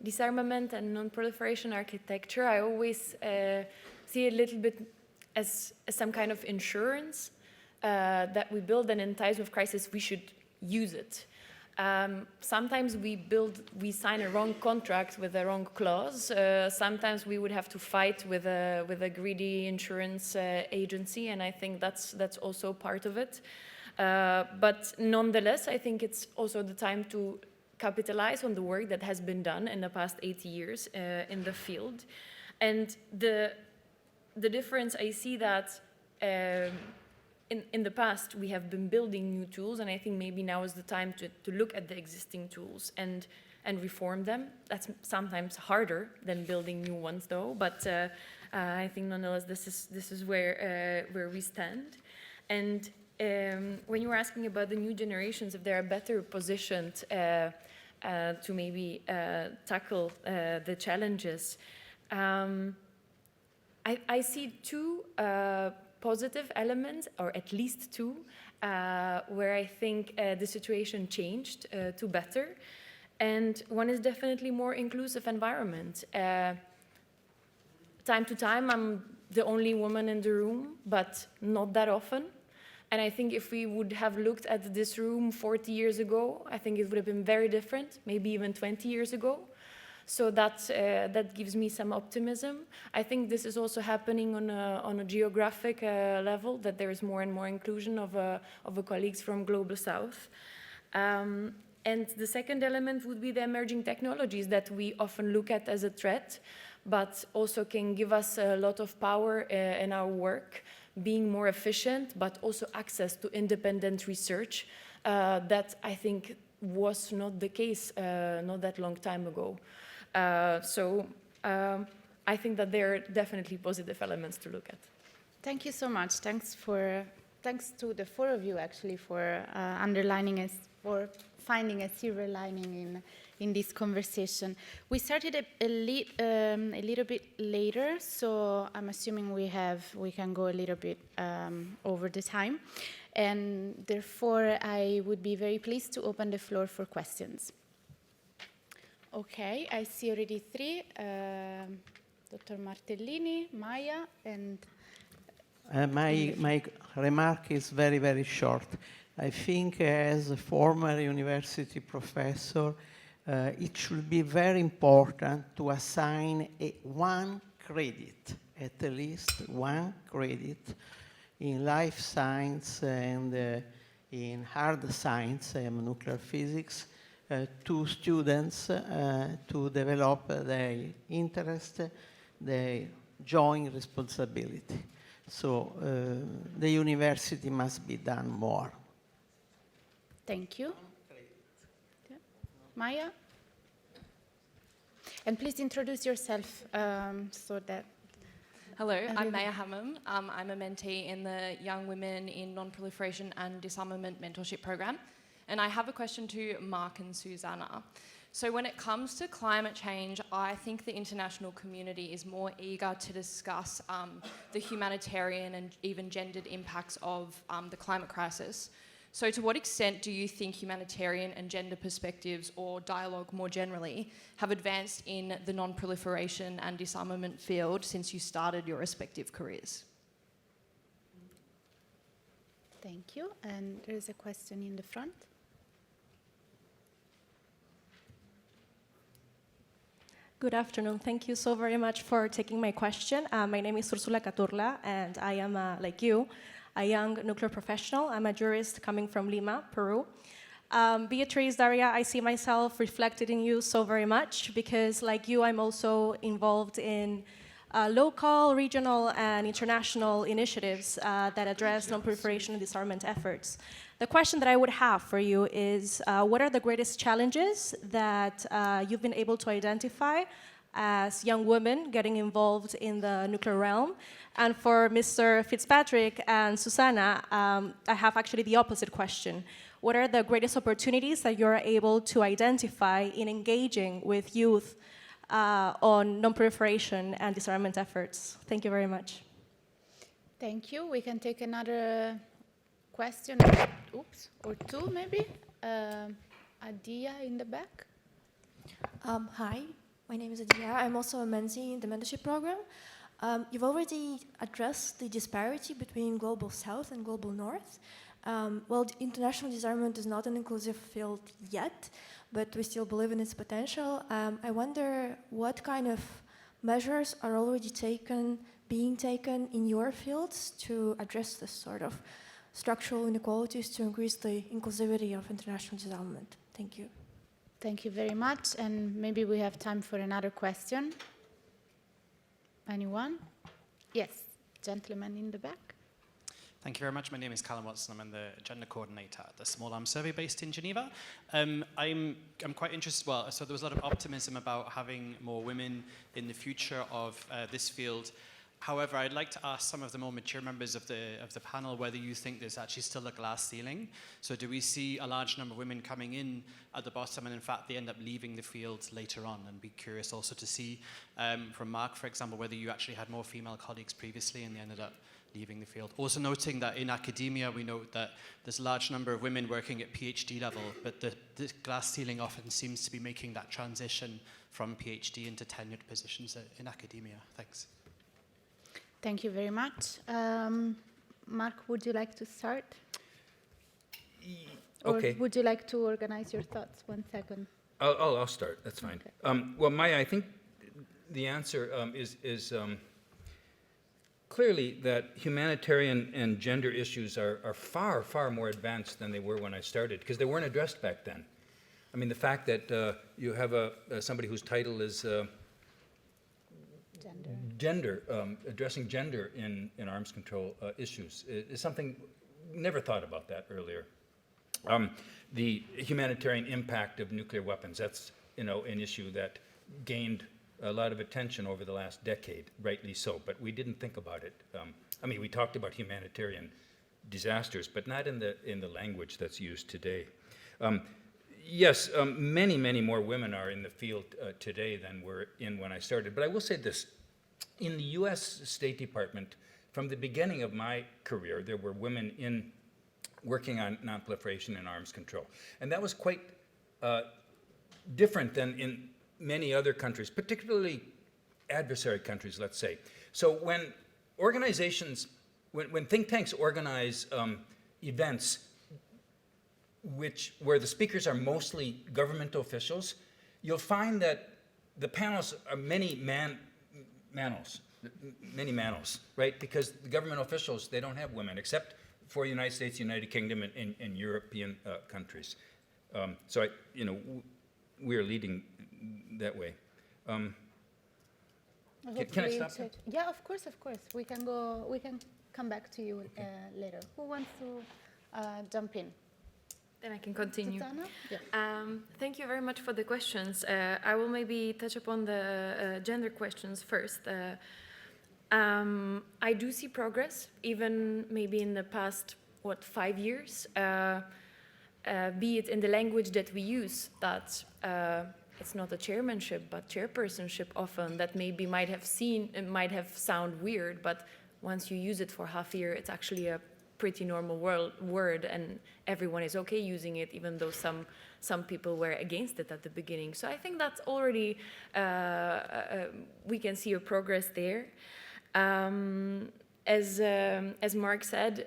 disarmament and non-proliferation architecture, I always see it a little bit as some kind of insurance that we build, and in times of crisis we should use it. Sometimes we sign a wrong contract with a wrong clause. Sometimes we would have to fight with a greedy insurance agency, and I think that's also part of it. But nonetheless, I think it's also the time to capitalize on the work that has been done in the past 80 years in the field. And the difference, I see that in the past, we have been building new tools, and I think maybe now is the time to look at the existing tools and reform them. That's sometimes harder than building new ones, though, but I think nonetheless this is where we stand. And when you were asking about the new generations, if they are better positioned to maybe tackle the challenges, I see two positive elements, or at least two, where I think the situation changed to better. And one is definitely more inclusive environment. Time to time, I'm the only woman in the room, but not that often. And I think if we would have looked at this room 40 years ago, I think it would have been very different, maybe even 20 years ago. So that gives me some optimism. I think this is also happening on a geographic level, that there is more and more inclusion of colleagues from Global South. And the second element would be the emerging technologies that we often look at as a threat, but also can give us a lot of power in our work, being more efficient, but also access to independent research that I think was not the case not that long time ago. So I think that there are definitely positive elements to look at. Thank you so much. Thanks to the four of you actually for underlining us, for finding a silver lining in this conversation. We started a little bit later, so I'm assuming we can go a little bit over the time, and therefore I would be very pleased to open the floor for questions. Okay, I see already three, Dr. Martellini, Maya, and... My remark is very, very short. I think as a former university professor, it should be very important to assign one credit, at least one credit, in life science and in hard science and nuclear physics, to students to develop their interest, their joint responsibility. So the university must be done more. Thank you. Yeah. Maya? And please introduce yourself so that... Hello, I'm Maya Hammam. I'm a mentee in the Young Women in Non-Proliferation and Disarmament mentorship program. And I have a question to Mark and Susanna. So when it comes to climate change, I think the international community is more eager to discuss the humanitarian and even gendered impacts of the climate crisis. So to what extent do you think humanitarian and gender perspectives, or dialogue more generally, have advanced in the non-proliferation and disarmament field since you started your respective careers? Thank you. And there is a question in the front. Good afternoon. Thank you so very much for taking my question. My name is Ursula Caturla, and I am, like you, a young nuclear professional. I'm a jurist coming from Lima, Peru. Beatriz, Daria, I see myself reflected in you so very much because, like you, I'm also involved in local, regional, and international initiatives that address non-proliferation and disarmament efforts. The question that I would have for you is, what are the greatest challenges that you've been able to identify as young women getting involved in the nuclear realm? And for Mr. Fitzpatrick and Susanna, I have actually the opposite question. What are the greatest opportunities that you're able to identify in engaging with youth on non-proliferation and disarmament efforts? Thank you very much. Thank you. We can take another question, or two maybe. Adia in the back. Hi, my name is Adia. I'm also a mentee in the mentorship program. You've already addressed the disparity between Global South and Global North. Well, international disarmament is not an inclusive field yet, but we still believe in its potential. I wonder what kind of measures are already being taken in your fields to address this sort of structural inequalities to increase the inclusivity of international disarmament. Thank you. Thank you very much. And maybe we have time for another question. Anyone? Yes, gentleman in the back. Thank you very much. My name is Callum Watson. I'm the gender coordinator at the Small Arms Survey based in Geneva. I'm quite interested, well, so there was a lot of optimism about having more women in the future of this field. However, I'd like to ask some of the more mature members of the panel whether you think there's actually still a glass ceiling. So do we see a large number of women coming in at the bottom and in fact they end up leaving the field later on? And be curious also to see from Mark, for example, whether you actually had more female colleagues previously and they ended up leaving the field. Also noting that in academia, we note that there's a large number of women working at PhD level, but the glass ceiling often seems to be making that transition from PhD into tenured positions in academia. Thanks. Thank you very much. Mark, would you like to start? Okay. Or would you like to organize your thoughts? 1 second. I'll start. That's fine. Okay. Well, Maya, I think the answer is clearly that humanitarian and gender issues are far, far more advanced than they were when I started, because they weren't addressed back then. I mean, the fact that you have somebody whose title is addressing gender in arms control issues is something, never thought about that earlier. The humanitarian impact of nuclear weapons, that's an issue that gained a lot of attention over the last decade, rightly so, but we didn't think about it. I mean, we talked about humanitarian disasters, but not in the language that's used today. Yes, many, many more women are in the field today than were in when I started, but I will say this. In the US State Department, from the beginning of my career, there were women working on non-proliferation and arms control. And that was quite different than in many other countries, particularly adversary countries, let's say. So when organizations, when think tanks organize events where the speakers are mostly governmental officials, you'll find that the panels are many manels, right? Because the government officials, they don't have women, except for the United States, United Kingdom, and European countries. So we are leading that way. Can I stop? Yeah, of course. We can come back to you later. Who wants to jump in? Then I can continue. Susanna? Yeah. Thank you very much for the questions. I will maybe touch upon the gender questions first. I do see progress, even maybe in the past, 5 years, be it in the language that we use, that it's not a chairmanship, but chairpersonship often, that maybe might have sound weird, but once you use it for half a year, it's actually a pretty normal word, and everyone is okay using it, even though some people were against it at the beginning. So I think that's already, we can see a progress there. As Mark said,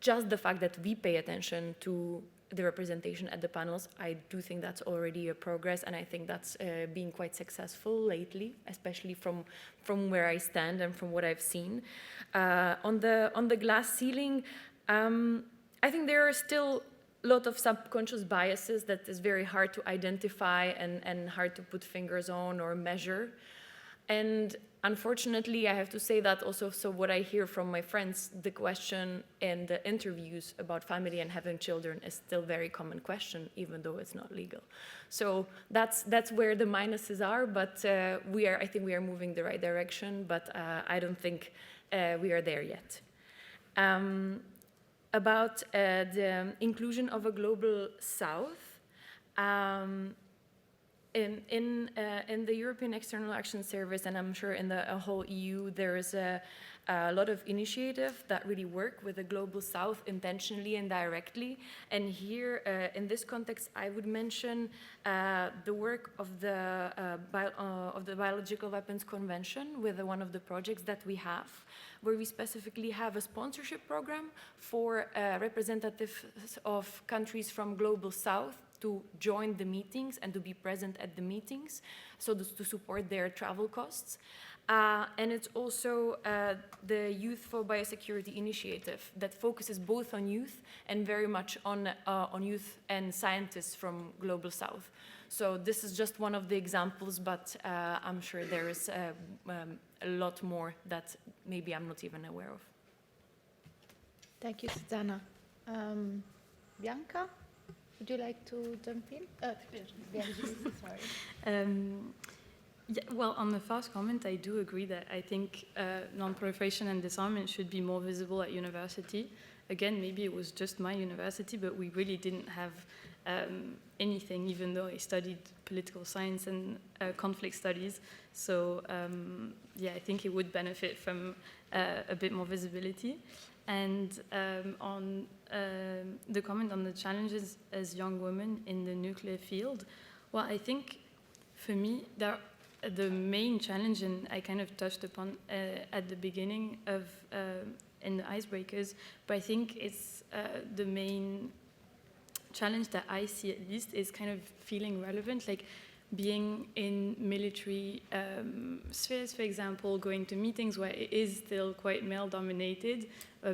just the fact that we pay attention to the representation at the panels, I do think that's already a progress, and I think that's been quite successful lately, especially from where I stand and from what I've seen. On the glass ceiling, I think there are still a lot of subconscious biases that is very hard to identify and hard to put fingers on or measure. And unfortunately, I have to say that also, so what I hear from my friends, the question in the interviews about family and having children is still a very common question, even though it's not legal. So that's where the minuses are, but I think we are moving the right direction, but I don't think we are there yet. About the inclusion of a global south, in the European External Action Service, and I'm sure in the whole EU, there is a lot of initiatives that really work with the Global South intentionally and directly. And here, in this context, I would mention the work of the Biological Weapons Convention with one of the projects that we have, where we specifically have a sponsorship program for representatives of countries from Global South to join the meetings and to be present at the meetings, so to support their travel costs. And it's also the Youth for Biosecurity initiative that focuses both on youth and very much on youth and scientists from Global South. So this is just one of the examples, but I'm sure there is a lot more that maybe I'm not even aware of. Thank you, Susanna. Bianca, would you like to jump in? Beatrice, sorry. Yeah, well, on the first comment, I do agree that I think non-proliferation and disarmament should be more visible at university. Again, maybe it was just my university, but we really didn't have anything, even though I studied political science and conflict studies. So, yeah, I think it would benefit from a bit more visibility. And on the comment on the challenges as young women in the nuclear field, well, I think for me, the main challenge, and I kind of touched upon at the beginning of in the icebreakers, but I think it's the main challenge that I see, at least, is kind of feeling relevant, like being in military spheres, for example, going to meetings where it is still quite male-dominated,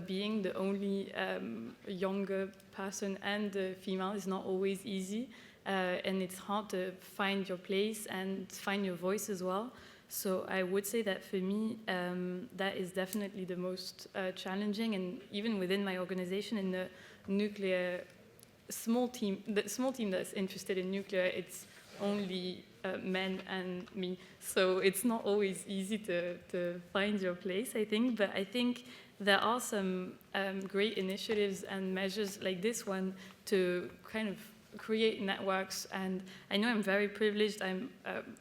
being the only younger person and the female is not always easy. And it's hard to find your place and find your voice as well. So I would say that for me, that is definitely the most challenging. And even within my organization, in the nuclear small team that's interested in nuclear, it's only men and me. So it's not always easy to find your place, I think. But I think there are some great initiatives and measures like this one to kind of create networks. And I know I'm very privileged. I'm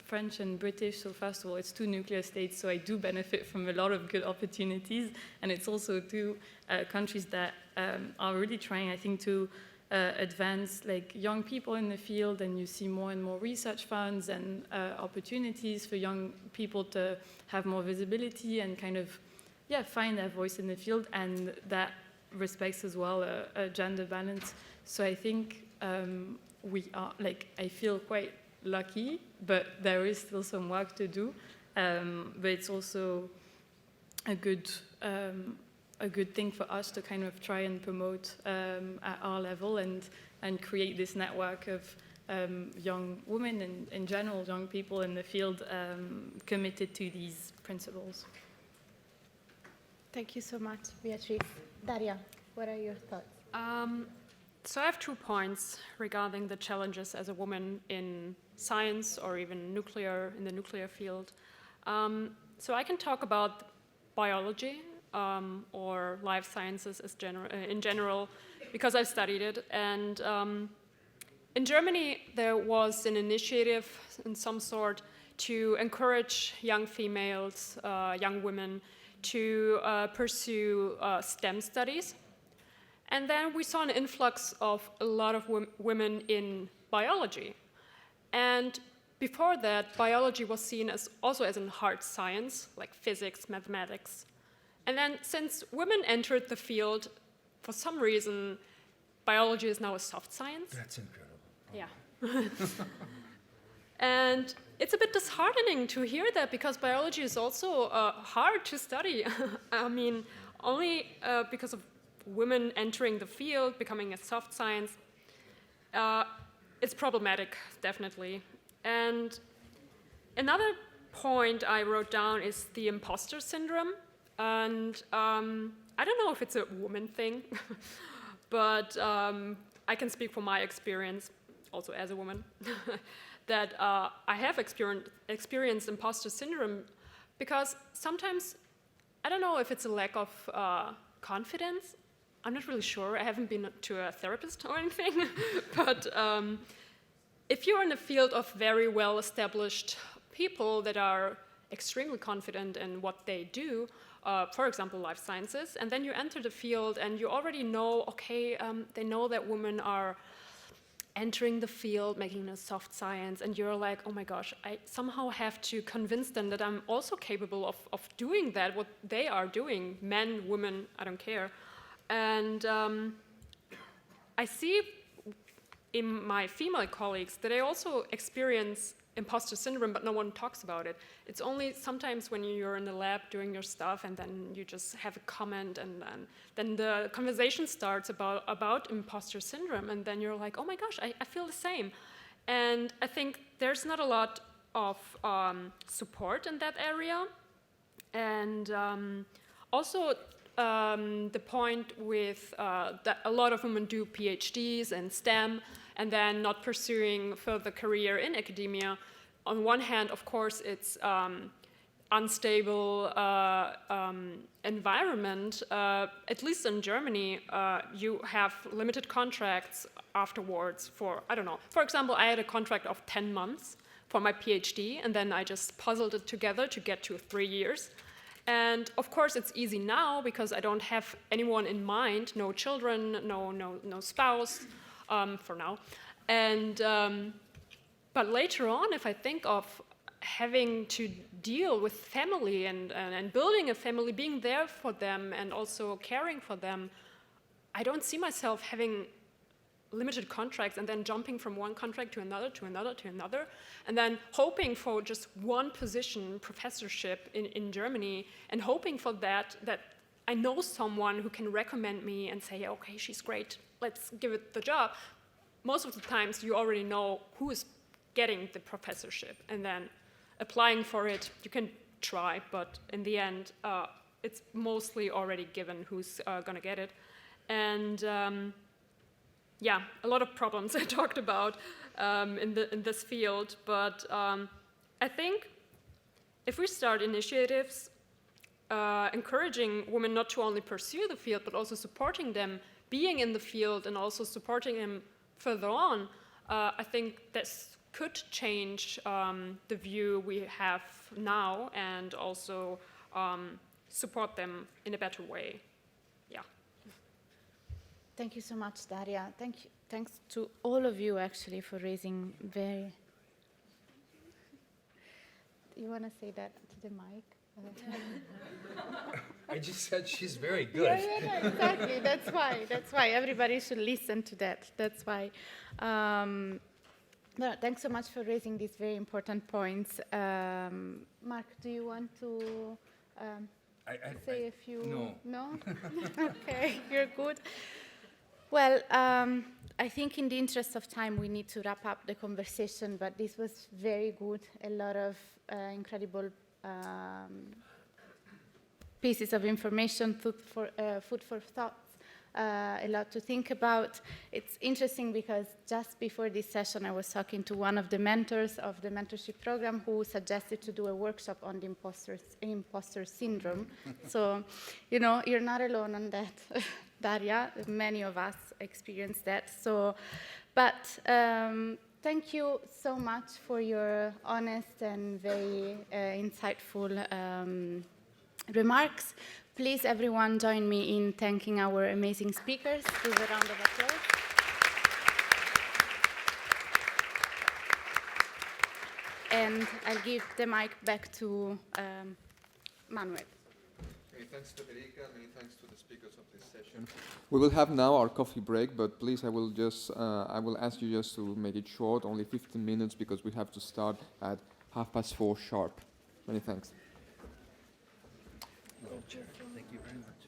French and British, so first of all, it's two nuclear states, so I do benefit from a lot of good opportunities. And it's also two countries that are really trying, I think, to advance like young people in the field, and you see more and more research funds and opportunities for young people to have more visibility and kind of, yeah, find their voice in the field, and that respects as well a gender balance. So I think we are, like, I feel quite lucky, but there is still some work to do. But it's also a good thing for us to kind of try and promote at our level and create this network of young women and in general young people in the field committed to these principles. Thank you so much, Beatrice. Daria, what are your thoughts? So I have 2 points regarding the challenges as a woman in science or even in the nuclear field. So I can talk about biology or life sciences in general, because I've studied it. And in Germany, there was an initiative in some sort to encourage young females, young women, to pursue STEM studies. And then we saw an influx of a lot of women in biology. And before that, biology was seen as also as a hard science, like physics, mathematics. And then since women entered the field, for some reason, biology is now a soft science. That's incredible. Yeah. And it's a bit disheartening to hear that, because biology is also hard to study. I mean, only because of women entering the field, becoming a soft science, it's problematic, definitely. And another point I wrote down is the imposter syndrome. And I don't know if it's a woman thing, but I can speak from my experience, also as a woman, that I have experienced imposter syndrome, because sometimes, I don't know if it's a lack of confidence. I'm not really sure. I haven't been to a therapist or anything, but if you're in a field of very well-established people that are extremely confident in what they do, for example, life sciences, and then you enter the field and you already know, okay, they know that women are entering the field, making a soft science, and you're like, oh my gosh, I somehow have to convince them that I'm also capable of doing that, what they are doing, men, women, I don't care. And I see in my female colleagues that they also experience imposter syndrome, but no one talks about it. It's only sometimes when you're in the lab doing your stuff and then you just have a comment and then the conversation starts about imposter syndrome, and then you're like, oh my gosh, I feel the same. And I think there's not a lot of support in that area. And also the point with that a lot of women do PhDs and STEM and then not pursuing further career in academia. On one hand, of course, it's unstable environment. At least in Germany, you have limited contracts afterwards for, I don't know. For example, I had a contract of 10 months for my PhD, and then I just puzzled it together to get to 3 years. And of course, it's easy now because I don't have anyone in mind, no children, no spouse, for now. And but later on, if I think of having to deal with family and building a family, being there for them and also caring for them, I don't see myself having limited contracts and then jumping from one contract to another, to another, to another, and then hoping for just one position, professorship in Germany, and hoping for that I know someone who can recommend me and say, okay, she's great, let's give it the job. Most of the times you already know who is getting the professorship, and then applying for it, you can try, but in the end, it's mostly already given who's gonna get it. And yeah, a lot of problems I talked about in this field, but I think if we start initiatives encouraging women not to only pursue the field, but also supporting them being in the field and also supporting them further on, I think this could change the view we have now and also support them in a better way. Yeah. Thank you so much, Daria. Thanks to all of you, actually, for raising very... You want to say that to the mic? I just said she's very good. Yeah, exactly. That's why. Everybody should listen to that. That's why. No, thanks so much for raising these very important points. Mark, do you want to say a few? No. No? Okay, you're good. Well, I think in the interest of time, we need to wrap up the conversation, but this was very good. A lot of incredible pieces of information, food for thought, a lot to think about. It's interesting because just before this session, I was talking to one of the mentors of the mentorship program who suggested to do a workshop on the imposter syndrome. So, you know, you're not alone on that, Daria. Many of us experience that. So, but thank you so much for your honest and very insightful remarks. Please, everyone, join me in thanking our amazing speakers with a round of applause. And I'll give the mic back to Manuel. Many thanks, Federica. Many thanks to the speakers of this session. We will have now our coffee break, but please, I will ask you just to make it short, only 15 minutes, because we have to start at 4:30 sharp. Many thanks. Thank you very much.